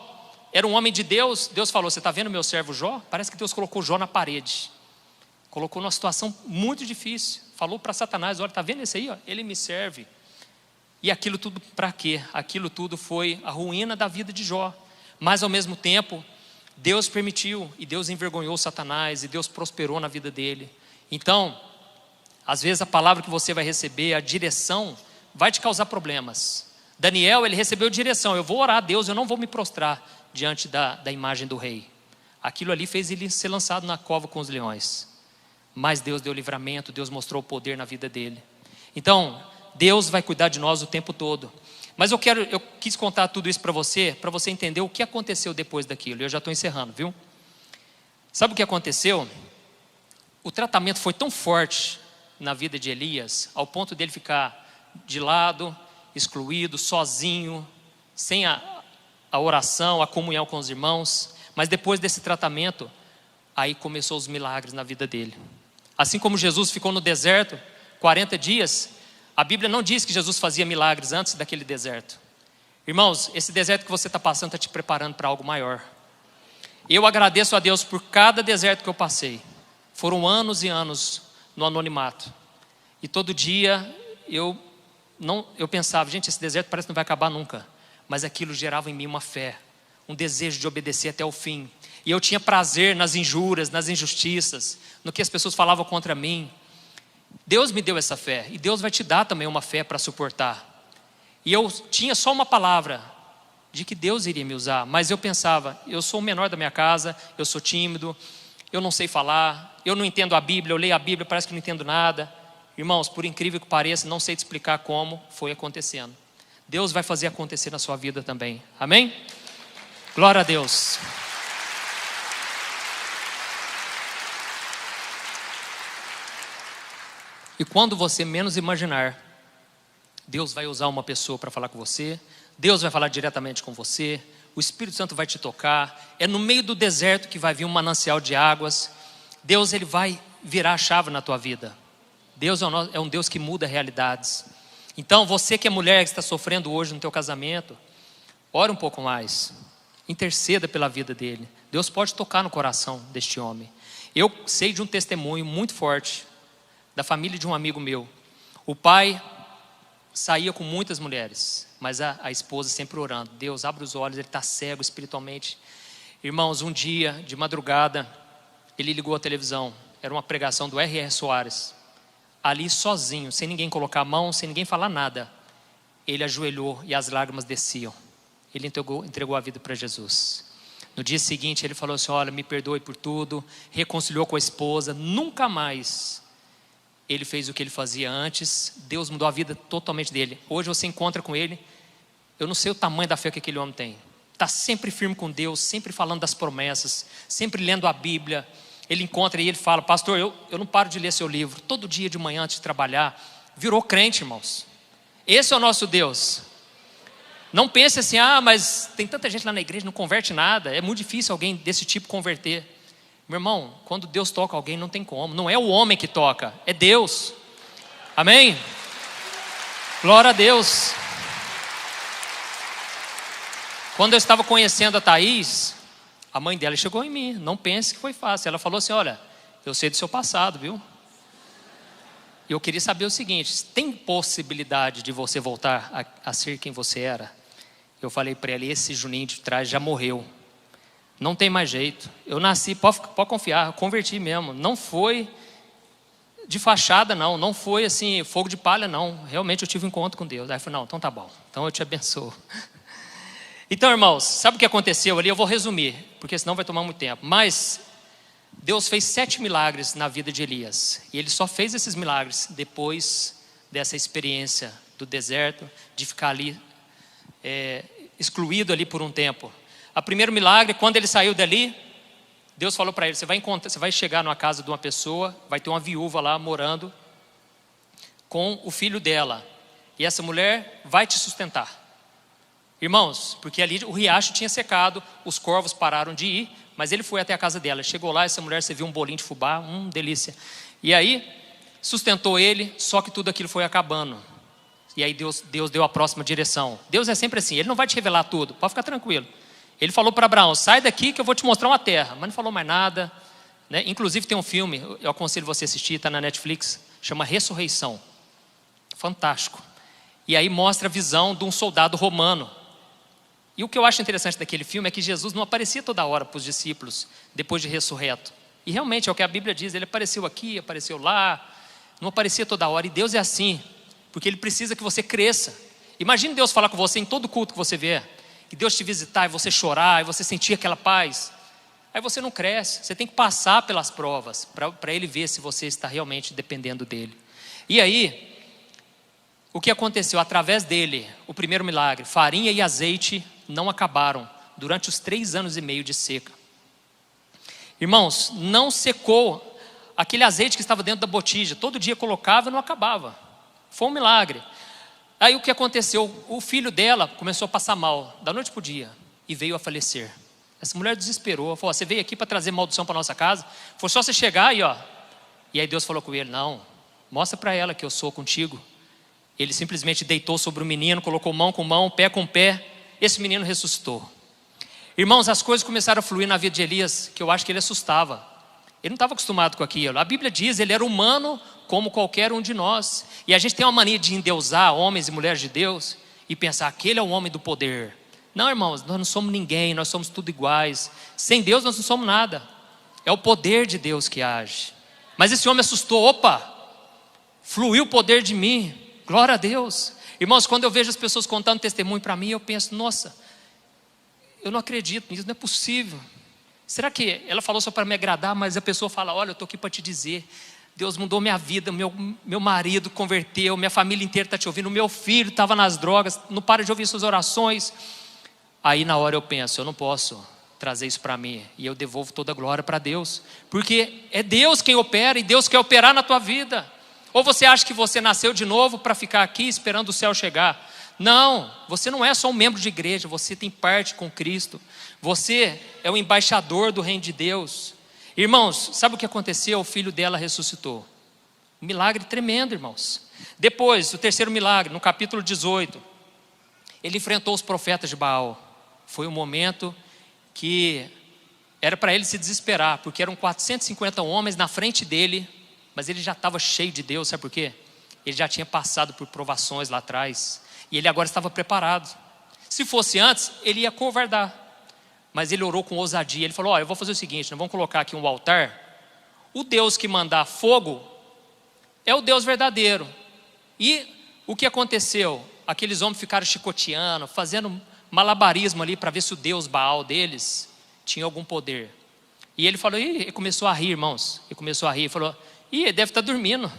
era um homem de Deus, Deus falou: você está vendo meu servo Jó? Parece que Deus colocou Jó na parede. Colocou numa situação muito difícil. Falou para Satanás: olha, está vendo esse aí? Ó? Ele me serve. E aquilo tudo para quê? Aquilo tudo foi a ruína da vida de Jó. Mas ao mesmo tempo, Deus permitiu, e Deus envergonhou Satanás, e Deus prosperou na vida dele. Então, às vezes a palavra que você vai receber, a direção, vai te causar problemas. Daniel, ele recebeu direção: eu vou orar a Deus, eu não vou me prostrar diante da imagem do rei. Aquilo ali fez ele ser lançado na cova com os leões. Mas Deus deu livramento, Deus mostrou o poder na vida dele. Então, Deus vai cuidar de nós o tempo todo. Mas eu quis contar tudo isso para você entender o que aconteceu depois daquilo. Eu já estou encerrando, viu? Sabe o que aconteceu? O tratamento foi tão forte na vida de Elias, ao ponto dele ficar de lado, excluído, sozinho, sem a oração, a comunhão com os irmãos. Mas depois desse tratamento, aí começou os milagres na vida dele. Assim como Jesus ficou no deserto 40 dias, a Bíblia não diz que Jesus fazia milagres antes daquele deserto. Irmãos, esse deserto que você está passando está te preparando para algo maior. Eu agradeço a Deus por cada deserto que eu passei. Foram anos e anos no anonimato. E todo dia eu pensava: gente, esse deserto parece que não vai acabar nunca. Mas aquilo gerava em mim uma fé, um desejo de obedecer até o fim. E eu tinha prazer nas injúrias, nas injustiças, no que as pessoas falavam contra mim. Deus me deu essa fé, e Deus vai te dar também uma fé para suportar. E eu tinha só uma palavra de que Deus iria me usar, mas eu pensava: eu sou o menor da minha casa, eu sou tímido, eu não sei falar, eu não entendo a Bíblia, eu leio a Bíblia, parece que não entendo nada. Irmãos, por incrível que pareça, não sei te explicar como foi acontecendo. Deus vai fazer acontecer na sua vida também, amém? Glória a Deus. E quando você menos imaginar, Deus vai usar uma pessoa para falar com você, Deus vai falar diretamente com você, o Espírito Santo vai te tocar. É no meio do deserto que vai vir um manancial de águas. Deus, ele vai virar a chave na tua vida. Deus é um Deus que muda realidades. Então, você que é mulher, que está sofrendo hoje no teu casamento, ore um pouco mais, interceda pela vida dele. Deus pode tocar no coração deste homem. Eu sei de um testemunho muito forte, da família de um amigo meu. O pai saía com muitas mulheres, mas a esposa sempre orando: Deus, abre os olhos, ele está cego espiritualmente. Irmãos, um dia, de madrugada, ele ligou a televisão, era uma pregação do R.R. Soares. Ali sozinho, sem ninguém colocar a mão, sem ninguém falar nada, ele ajoelhou e as lágrimas desciam. Ele entregou a vida para Jesus. No dia seguinte ele falou assim: olha, me perdoe por tudo. Reconciliou com a esposa. Nunca mais ele fez o que ele fazia antes. Deus mudou a vida totalmente dele. Hoje você encontra com ele, eu não sei o tamanho da fé que aquele homem tem. Está sempre firme com Deus, sempre falando das promessas, sempre lendo a Bíblia. Ele encontra e ele fala: pastor, eu não paro de ler seu livro. Todo dia de manhã antes de trabalhar. Virou crente, irmãos. Esse é o nosso Deus. Não pense assim: mas tem tanta gente lá na igreja, não converte nada. É muito difícil alguém desse tipo converter. Meu irmão, quando Deus toca alguém, não tem como. Não é o homem que toca, é Deus. Amém? Glória a Deus. Quando eu estava conhecendo a Thaís, a mãe dela chegou em mim. Não pense que foi fácil. Ela falou assim: olha, eu sei do seu passado, viu? E eu queria saber o seguinte: tem possibilidade de você voltar a ser quem você era? Eu falei para ela: esse Juninho de trás já morreu. Não tem mais jeito. Eu nasci, pode confiar, eu converti mesmo. Não foi de fachada, não. Não foi assim, fogo de palha, não. Realmente eu tive um encontro com Deus. Aí eu falei: não, então tá bom. Então eu te abençoo. Então, irmãos, sabe o que aconteceu ali? Eu vou resumir, porque senão vai tomar muito tempo. Mas Deus fez 7 milagres na vida de Elias. E ele só fez esses milagres depois dessa experiência do deserto, de ficar ali, excluído ali por um tempo. O primeiro milagre, quando ele saiu dali, Deus falou para ele: você vai chegar numa casa de uma pessoa, vai ter uma viúva lá morando com o filho dela. E essa mulher vai te sustentar. Irmãos, porque ali o riacho tinha secado, os corvos pararam de ir, mas ele foi até a casa dela. Chegou lá, essa mulher serviu um bolinho de fubá, delícia. E aí, sustentou ele, só que tudo aquilo foi acabando. E aí Deus deu a próxima direção. Deus é sempre assim, ele não vai te revelar tudo, pode ficar tranquilo. Ele falou para Abraão: sai daqui que eu vou te mostrar uma terra. Mas não falou mais nada, né? Inclusive tem um filme, eu aconselho você a assistir, está na Netflix, chama Ressurreição. Fantástico. E aí mostra a visão de um soldado romano. E o que eu acho interessante daquele filme é que Jesus não aparecia toda hora para os discípulos depois de ressurreto. E realmente é o que a Bíblia diz, ele apareceu aqui, apareceu lá, não aparecia toda hora. E Deus é assim, porque ele precisa que você cresça. Imagine Deus falar com você em todo culto que você vier, que Deus te visitar e você chorar, e você sentir aquela paz. Aí você não cresce, você tem que passar pelas provas para ele ver se você está realmente dependendo dele. E aí, o que aconteceu? Através dele, o primeiro milagre: farinha e azeite não acabaram durante os 3 anos e meio de seca. Irmãos, não secou aquele azeite que estava dentro da botija. Todo dia colocava e não acabava. Foi um milagre. Aí o que aconteceu? O filho dela começou a passar mal, da noite para o dia, e veio a falecer. Essa mulher desesperou, falou: você veio aqui para trazer maldição para nossa casa? Foi só você chegar aí, ó. E aí Deus falou com ele: não, mostra para ela que eu sou contigo. Ele simplesmente deitou sobre o menino, colocou mão com mão, pé com pé. Esse menino ressuscitou. Irmãos, as coisas começaram a fluir na vida de Elias, que eu acho que ele assustava. Ele não estava acostumado com aquilo. A Bíblia diz, ele era humano como qualquer um de nós. E a gente tem uma mania de endeusar homens e mulheres de Deus e pensar: aquele é o homem do poder. Não, irmãos, nós não somos ninguém, nós somos tudo iguais. Sem Deus nós não somos nada. É o poder de Deus que age. Mas esse homem assustou: opa, fluiu o poder de mim. Glória a Deus. Irmãos, quando eu vejo as pessoas contando testemunho para mim, eu penso: nossa, eu não acredito nisso, não é possível. Será que ela falou só para me agradar? Mas a pessoa fala: olha, eu estou aqui para te dizer, Deus mudou minha vida, meu marido converteu, minha família inteira está te ouvindo, meu filho estava nas drogas, não para de ouvir suas orações. Aí na hora eu penso: eu não posso trazer isso para mim, e eu devolvo toda a glória para Deus, porque é Deus quem opera, e Deus quer operar na tua vida. Ou você acha que você nasceu de novo para ficar aqui esperando o céu chegar? Não, você não é só um membro de igreja, você tem parte com Cristo. Você é o embaixador do reino de Deus. Irmãos, sabe o que aconteceu? O filho dela ressuscitou. Um milagre tremendo, irmãos. Depois, o terceiro milagre, no capítulo 18, ele enfrentou os profetas de Baal. Foi um momento que era para ele se desesperar, porque eram 450 homens na frente dele, mas ele já estava cheio de Deus, sabe por quê? Ele já tinha passado por provações lá atrás, e ele agora estava preparado. Se fosse antes, ele ia covardar, mas ele orou com ousadia. Ele falou: eu vou fazer o seguinte, nós vamos colocar aqui um altar. O Deus que mandar fogo é o Deus verdadeiro. E o que aconteceu? Aqueles homens ficaram chicoteando, fazendo malabarismo ali para ver se o Deus Baal deles tinha algum poder. E ele falou, ele começou a rir, irmãos. Ele começou a rir, falou: ele deve estar dormindo.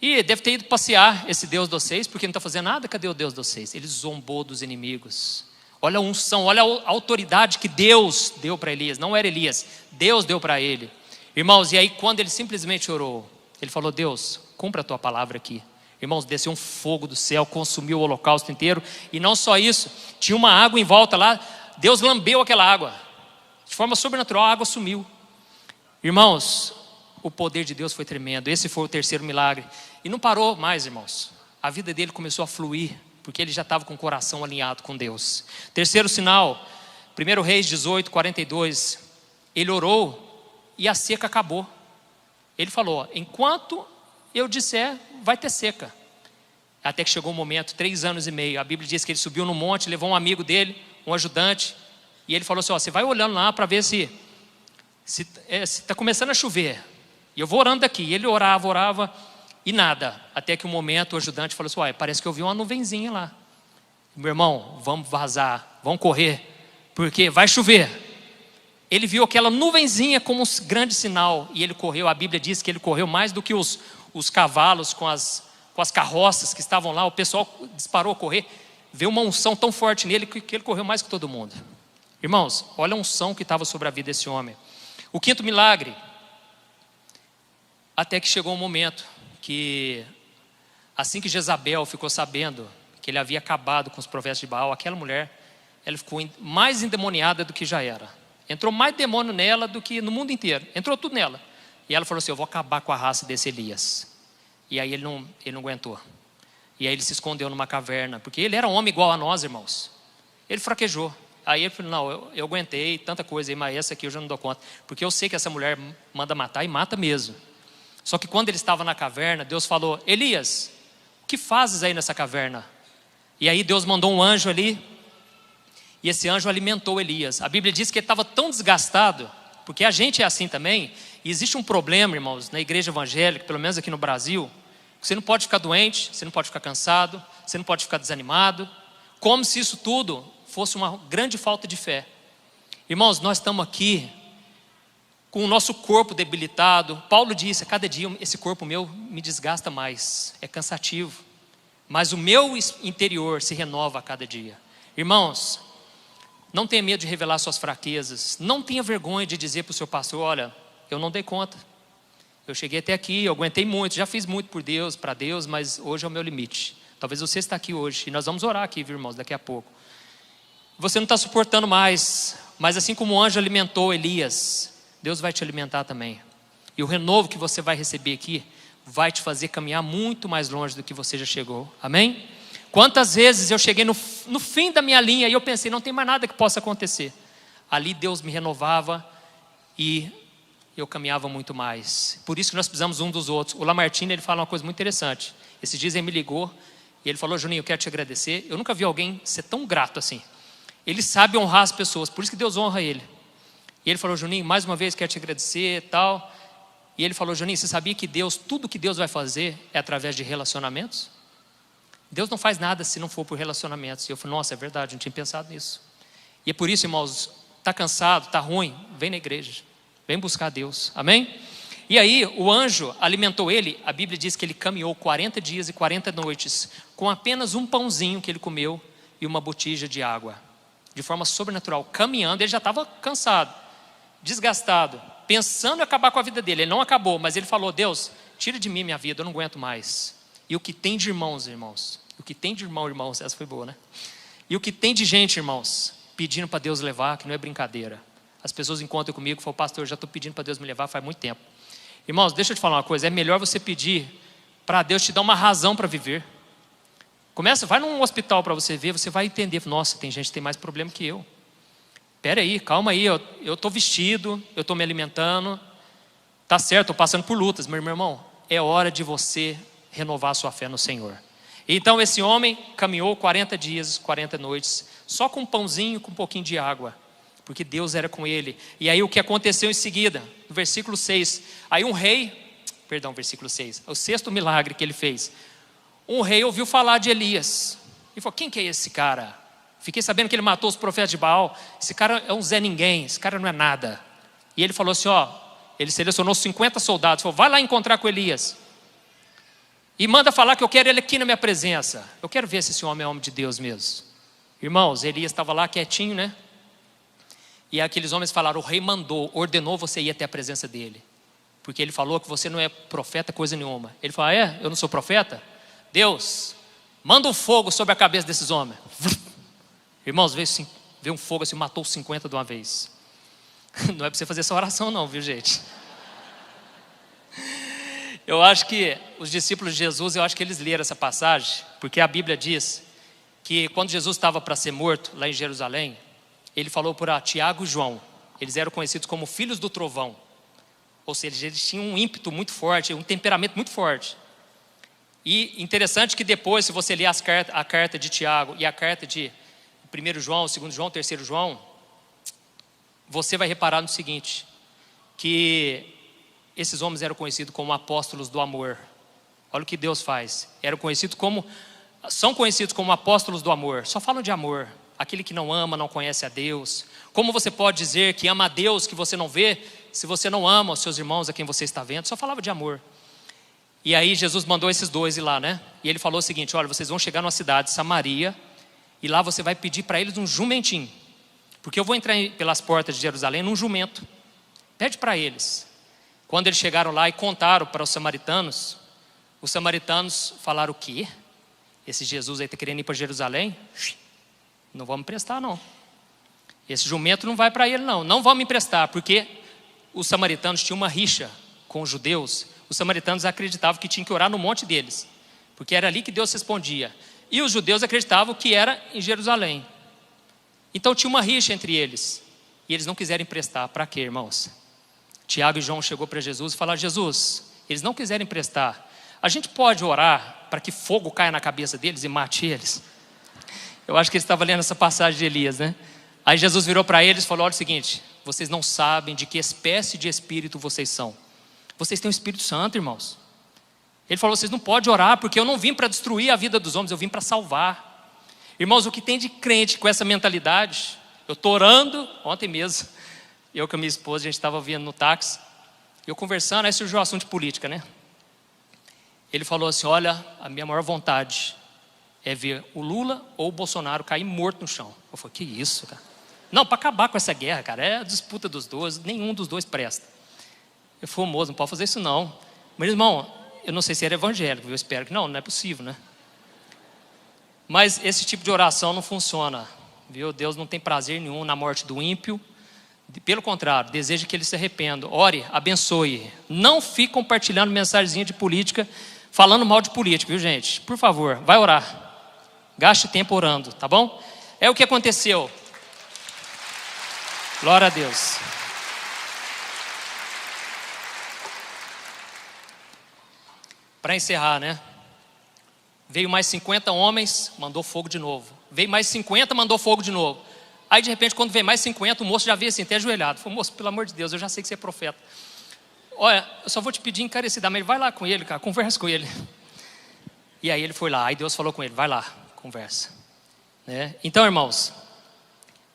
Deve ter ido passear esse Deus de vocês, porque não está fazendo nada. Cadê o Deus de vocês? Ele zombou dos inimigos. Olha a unção, olha a autoridade que Deus deu para Elias. Não era Elias, Deus deu para ele. Irmãos, e aí quando ele simplesmente orou, ele falou: Deus, cumpra a tua palavra aqui. Irmãos, desceu um fogo do céu, consumiu o holocausto inteiro. E não só isso, tinha uma água em volta lá. Deus lambeu aquela água. De forma sobrenatural, a água sumiu. Irmãos, o poder de Deus foi tremendo. Esse foi o terceiro milagre. E não parou mais, irmãos. A vida dele começou a fluir, porque ele já estava com o coração alinhado com Deus. Terceiro sinal, 1 Reis 18, 42. Ele orou e a seca acabou. Ele falou: enquanto eu disser, vai ter seca. Até que chegou um momento, 3 anos e meio. A Bíblia diz que ele subiu no monte, levou um amigo dele, um ajudante. E ele falou assim: você vai olhando lá para ver se está começando a chover. E eu vou orando daqui. E ele orava, e nada. Até que um momento o ajudante falou assim: parece que eu vi uma nuvenzinha lá. Meu irmão, vamos vazar, vamos correr, porque vai chover. Ele viu aquela nuvenzinha como um grande sinal, e ele correu. A Bíblia diz que ele correu mais do que os cavalos com as carroças que estavam lá. O pessoal disparou a correr. Veio uma unção tão forte nele que ele correu mais que todo mundo. Irmãos, olha a unção que estava sobre a vida desse homem. O quinto milagre, até que chegou um momento que, assim que Jezabel ficou sabendo que ele havia acabado com os profetas de Baal, aquela mulher, ela ficou mais endemoniada do que já era. Entrou mais demônio nela do que no mundo inteiro. Entrou tudo nela. E ela falou assim: eu vou acabar com a raça desse Elias. E aí ele não aguentou. E aí ele se escondeu numa caverna, porque ele era um homem igual a nós, irmãos. Ele fraquejou. Aí ele falou: não, eu aguentei tanta coisa aí, mas essa aqui eu já não dou conta. Porque eu sei que essa mulher manda matar, e mata mesmo. Só que quando ele estava na caverna, Deus falou: Elias, o que fazes aí nessa caverna? E aí Deus mandou um anjo ali, e esse anjo alimentou Elias. A Bíblia diz que ele estava tão desgastado, porque a gente é assim também. E existe um problema, irmãos, na igreja evangélica, pelo menos aqui no Brasil. Você não pode ficar doente, você não pode ficar cansado, você não pode ficar desanimado, como se isso tudo fosse uma grande falta de fé. Irmãos, nós estamos aqui com o nosso corpo debilitado. Paulo disse: a cada dia esse corpo meu me desgasta mais, é cansativo, mas o meu interior se renova a cada dia. Irmãos, não tenha medo de revelar suas fraquezas. Não tenha vergonha de dizer para o seu pastor: olha, eu não dei conta, eu cheguei até aqui, eu aguentei muito, já fiz muito por Deus, para Deus, mas hoje é o meu limite. Talvez você está aqui hoje, e nós vamos orar aqui, viu, irmãos, daqui a pouco. Você não está suportando mais, mas assim como o anjo alimentou Elias, Deus vai te alimentar também. E o renovo que você vai receber aqui vai te fazer caminhar muito mais longe do que você já chegou. Amém? Quantas vezes eu cheguei no fim da minha linha e eu pensei: não tem mais nada que possa acontecer. Ali Deus me renovava e eu caminhava muito mais. Por isso que nós precisamos um dos outros. O Lamartine, ele fala uma coisa muito interessante. Esses dias ele me ligou e ele falou: Juninho, eu quero te agradecer. Eu nunca vi alguém ser tão grato assim. Ele sabe honrar as pessoas, por isso que Deus honra ele. E ele falou: Juninho, mais uma vez quero te agradecer e tal. E ele falou: Juninho, você sabia que Deus, tudo que Deus vai fazer é através de relacionamentos? Deus não faz nada se não for por relacionamentos. E eu falei: nossa, é verdade, não tinha pensado nisso. E é por isso, irmãos, está cansado, está ruim, vem na igreja, vem buscar Deus, amém? E aí o anjo alimentou ele. A Bíblia diz que ele caminhou 40 dias e 40 noites com apenas um pãozinho que ele comeu e uma botija de água, de forma sobrenatural, caminhando. Ele já estava cansado, desgastado, pensando em acabar com a vida dele. Ele não acabou, mas ele falou: Deus, tira de mim minha vida, eu não aguento mais. E o que tem de irmãos, o que tem de irmãos, essa foi boa, né? E o que tem de gente, irmãos, pedindo para Deus levar, que não é brincadeira. As pessoas encontram comigo e falam: pastor, eu já estou pedindo para Deus me levar faz muito tempo. Irmãos, deixa eu te falar uma coisa: é melhor você pedir para Deus te dar uma razão para viver. Vai num hospital para você ver, você vai entender, nossa, tem gente que tem mais problema que eu. Espera aí, calma aí, eu estou vestido, eu estou me alimentando, tá certo, estou passando por lutas, mas meu irmão, é hora de você renovar a sua fé no Senhor. Então esse homem caminhou 40 dias, 40 noites, só com um pãozinho, com um pouquinho de água, porque Deus era com ele. E aí o que aconteceu em seguida, no versículo 6, aí versículo 6, o sexto milagre que ele fez. Um rei ouviu falar de Elias, e falou, quem que é esse cara? Fiquei sabendo que ele matou os profetas de Baal, esse cara é um Zé Ninguém, esse cara não é nada. E ele falou assim, ele selecionou 50 soldados, falou, vai lá encontrar com Elias, e manda falar que eu quero ele aqui na minha presença, eu quero ver se esse homem é homem de Deus mesmo. Irmãos, Elias estava lá quietinho, né? E aqueles homens falaram, o rei ordenou você ir até a presença dele, porque ele falou que você não é profeta coisa nenhuma. Ele falou, eu não sou profeta? Deus, manda um fogo sobre a cabeça desses homens. Irmãos, veio um fogo assim, matou os 50 de uma vez. Não é para você fazer essa oração não, viu gente? Eu acho que os discípulos de Jesus, eu acho que eles leram essa passagem, porque a Bíblia diz que quando Jesus estava para ser morto lá em Jerusalém, ele falou para Tiago e João, eles eram conhecidos como filhos do trovão, ou seja, eles tinham um ímpeto muito forte, um temperamento muito forte. E interessante que depois, se você ler a carta de Tiago e a carta de 1 João, 2 João, 3 João, você vai reparar no seguinte, que esses homens eram conhecidos como apóstolos do amor. Olha o que Deus faz. São conhecidos como apóstolos do amor. Só falam de amor. Aquele que não ama, não conhece a Deus. Como você pode dizer que ama a Deus que você não vê, se você não ama os seus irmãos a quem você está vendo? Só falava de amor. E aí Jesus mandou esses dois ir lá, né? E ele falou o seguinte, olha, vocês vão chegar numa cidade, Samaria, e lá você vai pedir para eles um jumentinho. Porque eu vou entrar pelas portas de Jerusalém num jumento. Pede para eles. Quando eles chegaram lá e contaram para os samaritanos falaram, o quê? Esse Jesus aí está querendo ir para Jerusalém? Não vamos emprestar não. Esse jumento não vai para ele não. Não vamos emprestar, porque os samaritanos tinham uma rixa com os judeus. Os samaritanos acreditavam que tinham que orar no monte deles, porque era ali que Deus respondia. E os judeus acreditavam que era em Jerusalém. Então tinha uma rixa entre eles. E eles não quiseram emprestar. Para quê, irmãos? Tiago e João chegou para Jesus e falaram, Jesus, eles não quiserem emprestar. A gente pode orar para que fogo caia na cabeça deles e mate eles? Eu acho que eles estavam lendo essa passagem de Elias, né? Aí Jesus virou para eles e falou, olha o seguinte, vocês não sabem de que espécie de espírito vocês são. Vocês têm o Espírito Santo, irmãos. Ele falou, vocês não podem orar, porque eu não vim para destruir a vida dos homens, eu vim para salvar. Irmãos, o que tem de crente com essa mentalidade? Eu estou orando, ontem mesmo, eu com a minha esposa, a gente estava vindo no táxi, eu conversando, aí surgiu o assunto de política, né? Ele falou assim, olha, a minha maior vontade é ver o Lula ou o Bolsonaro cair morto no chão. Eu falei, que isso, cara? Não, para acabar com essa guerra, cara, é a disputa dos dois, nenhum dos dois presta. Eu falei, moço, não pode fazer isso não. Mas irmão, eu não sei se era evangélico, eu espero que não é possível, né? Mas esse tipo de oração não funciona, viu? Deus não tem prazer nenhum na morte do ímpio. Pelo contrário, deseja que ele se arrependa. Ore, abençoe. Não fique compartilhando mensagenzinha de política, falando mal de política, viu gente? Por favor, vai orar. Gaste tempo orando, tá bom? É o que aconteceu. Glória a Deus. Para encerrar, né? Veio mais 50 homens, mandou fogo de novo. Veio mais 50, mandou fogo de novo. Aí de repente, quando veio mais 50, o moço já veio assim, até ajoelhado. Falei, moço, pelo amor de Deus, eu já sei que você é profeta. Olha, eu só vou te pedir encarecidamente, vai lá com ele, cara, conversa com ele. E aí ele foi lá, aí Deus falou com ele, vai lá, conversa. Né? Então, irmãos,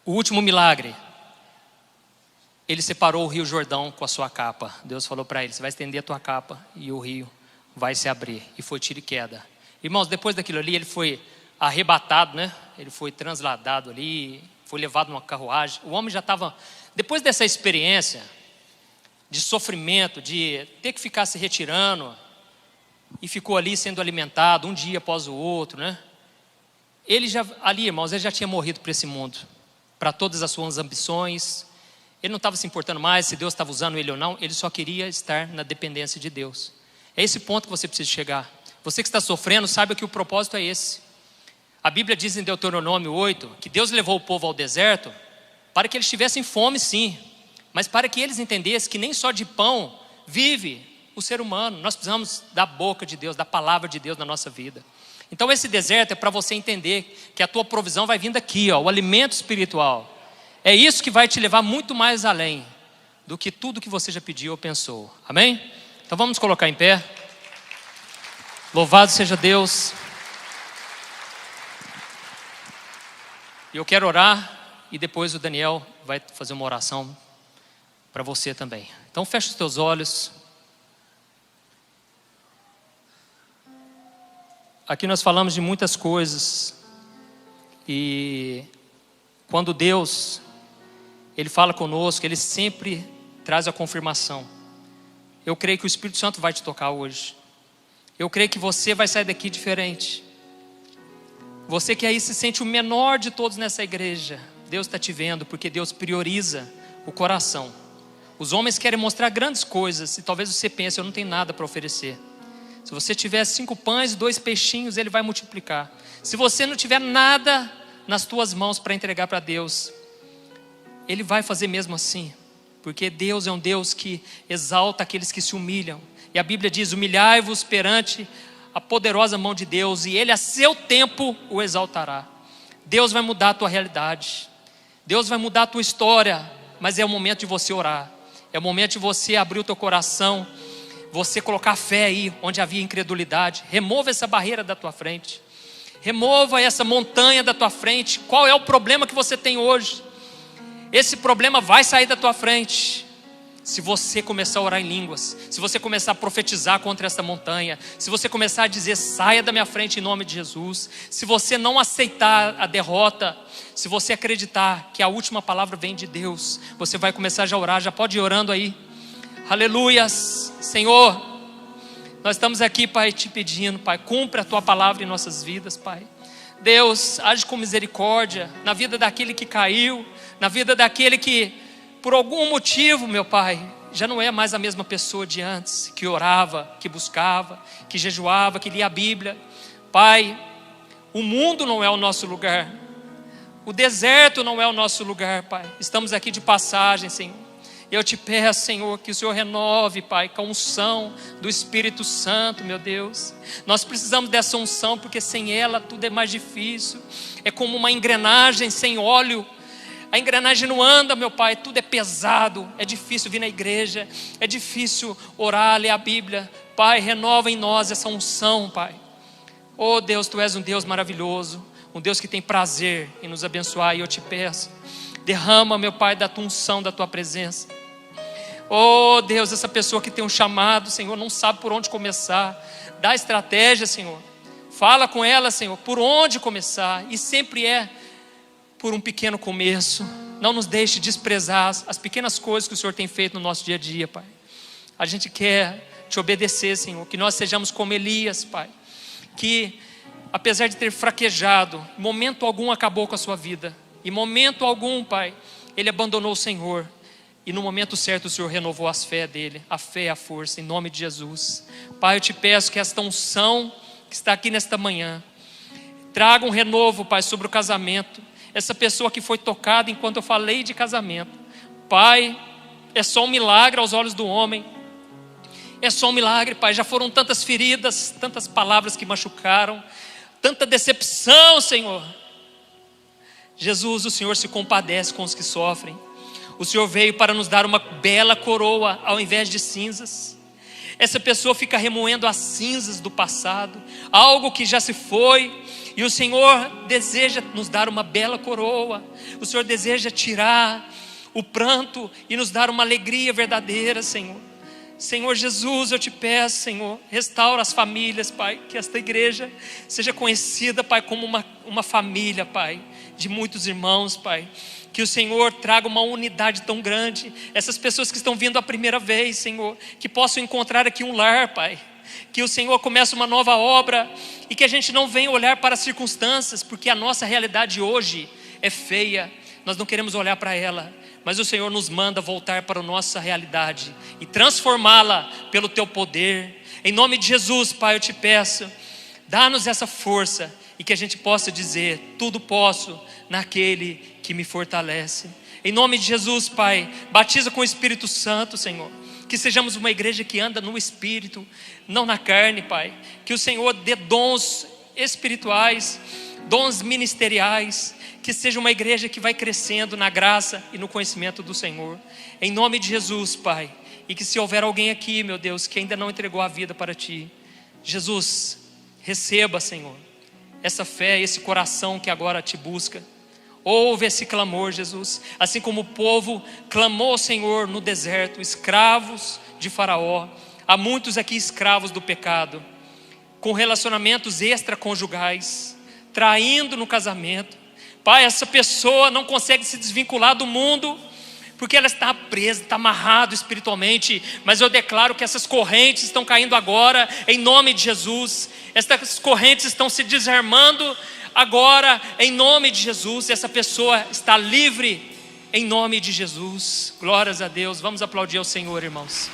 o último milagre, ele separou o rio Jordão com a sua capa. Deus falou para ele, você vai estender a tua capa e o rio vai se abrir. E foi tiro e queda. Irmãos, depois daquilo ali, ele foi arrebatado, né? Ele foi transladado ali, foi levado numa carruagem. O homem já estava, depois dessa experiência de sofrimento, de ter que ficar se retirando, e ficou ali sendo alimentado um dia após o outro, né? Ele já, ali, irmãos, ele já tinha morrido para esse mundo, para todas as suas ambições. Ele não estava se importando mais se Deus estava usando ele ou não, ele só queria estar na dependência de Deus. É esse ponto que você precisa chegar. Você que está sofrendo sabe que o propósito é esse. A Bíblia diz em Deuteronômio 8 que Deus levou o povo ao deserto para que eles tivessem fome, sim, mas para que eles entendessem que nem só de pão vive o ser humano. Nós precisamos da boca de Deus, da palavra de Deus na nossa vida. Então esse deserto é para você entender que a tua provisão vai vir daqui, ó, o alimento espiritual. É isso que vai te levar muito mais além do que tudo que você já pediu ou pensou. Amém? Então vamos nos colocar em pé. Louvado seja Deus. Eu quero orar e depois o Daniel vai fazer uma oração para você também. Então fecha os teus olhos. Aqui nós falamos de muitas coisas. E quando Deus, Ele fala conosco, Ele sempre traz a confirmação. Eu creio que o Espírito Santo vai te tocar hoje. Eu creio que você vai sair daqui diferente. Você que aí se sente o menor de todos nessa igreja, Deus está te vendo, porque Deus prioriza o coração. Os homens querem mostrar grandes coisas, e talvez você pense, eu não tenho nada para oferecer. Se você tiver 5 pães e 2 peixinhos, Ele vai multiplicar. Se você não tiver nada nas tuas mãos para entregar para Deus, Ele vai fazer mesmo assim. Porque Deus é um Deus que exalta aqueles que se humilham. E a Bíblia diz, humilhai-vos perante a poderosa mão de Deus, e Ele a seu tempo o exaltará. Deus vai mudar a tua realidade. Deus vai mudar a tua história. Mas é o momento de você orar. É o momento de você abrir o teu coração. Você colocar fé aí onde havia incredulidade. Remova essa barreira da tua frente. Remova essa montanha da tua frente. Qual é o problema que você tem hoje? Esse problema vai sair da tua frente se você começar a orar em línguas, se você começar a profetizar contra essa montanha, se você começar a dizer, saia da minha frente em nome de Jesus, se você não aceitar a derrota, se você acreditar que a última palavra vem de Deus, você vai começar já a orar, já pode ir orando aí. Aleluias. Senhor, nós estamos aqui, Pai, te pedindo, Pai, cumpre a tua palavra em nossas vidas, Pai. Deus, age com misericórdia na vida daquele que caiu, na vida daquele que por algum motivo, meu Pai, já não é mais a mesma pessoa de antes, que orava, que buscava, que jejuava, que lia a Bíblia. Pai, o mundo não é o nosso lugar, o deserto não é o nosso lugar, Pai. Estamos aqui de passagem, Senhor. Eu te peço, Senhor, que o Senhor renove, Pai, com a unção do Espírito Santo, meu Deus. Nós precisamos dessa unção, porque sem ela tudo é mais difícil. É como uma engrenagem sem óleo. A engrenagem não anda, meu Pai, tudo é pesado, é difícil vir na igreja, é difícil orar, ler a Bíblia. Pai, renova em nós essa unção, Pai. Oh Deus, Tu és um Deus maravilhoso, um Deus que tem prazer em nos abençoar, e eu te peço, derrama, meu Pai, da Tua unção, da Tua presença. Oh Deus, essa pessoa que tem um chamado, Senhor, não sabe por onde começar, dá estratégia, Senhor. Fala com ela, Senhor, por onde começar, e sempre é por um pequeno começo. Não nos deixe desprezar as pequenas coisas que o Senhor tem feito no nosso dia a dia, Pai. A gente quer te obedecer, Senhor, que nós sejamos como Elias, Pai, que apesar de ter fraquejado, em momento algum acabou com a sua vida, em momento algum, Pai, ele abandonou o Senhor, e no momento certo o Senhor renovou as fé dele, a fé e a força, em nome de Jesus. Pai, eu te peço que esta unção que está aqui nesta manhã traga um renovo, Pai, sobre o casamento. Essa pessoa que foi tocada enquanto eu falei de casamento, Pai, é só um milagre aos olhos do homem. É só um milagre, Pai. Já foram tantas feridas, tantas palavras que machucaram, tanta decepção, Senhor. Jesus, o Senhor se compadece com os que sofrem. O Senhor veio para nos dar uma bela coroa ao invés de cinzas. Essa pessoa fica remoendo as cinzas do passado, algo que já se foi. E o Senhor deseja nos dar uma bela coroa. O Senhor deseja tirar o pranto e nos dar uma alegria verdadeira, Senhor. Senhor Jesus, eu te peço, Senhor, restaura as famílias, Pai. Que esta igreja seja conhecida, Pai, como uma família, Pai, de muitos irmãos, Pai. Que o Senhor traga uma unidade tão grande. Essas pessoas que estão vindo a primeira vez, Senhor, que possam encontrar aqui um lar, Pai. Que o Senhor comece uma nova obra e que a gente não venha olhar para as circunstâncias, porque a nossa realidade hoje é feia, nós não queremos olhar para ela, mas o Senhor nos manda voltar para a nossa realidade e transformá-la pelo Teu poder, Em nome de Jesus, Pai, eu te peço, dá-nos essa força e que a gente possa dizer: tudo posso naquele que me fortalece. Em nome de Jesus, Pai, batiza com o Espírito Santo, Senhor. Que sejamos uma igreja que anda no Espírito, não na carne, Pai. Que o Senhor dê dons espirituais, dons ministeriais. Que seja uma igreja que vai crescendo na graça e no conhecimento do Senhor. Em nome de Jesus, Pai. E que se houver alguém aqui, meu Deus, que ainda não entregou a vida para Ti, Jesus, receba, Senhor, essa fé, esse coração que agora Te busca. Ouve esse clamor, Jesus. Assim como o povo clamou ao Senhor no deserto, escravos de Faraó. Há muitos aqui escravos do pecado, com relacionamentos extraconjugais, traindo no casamento. Pai, essa pessoa não consegue se desvincular do mundo, porque ela está presa, está amarrada espiritualmente. Mas eu declaro que essas correntes estão caindo agora, em nome de Jesus. Essas correntes estão se desarmando agora, em nome de Jesus. Essa pessoa está livre, em nome de Jesus. Glórias a Deus. Vamos aplaudir ao Senhor, irmãos.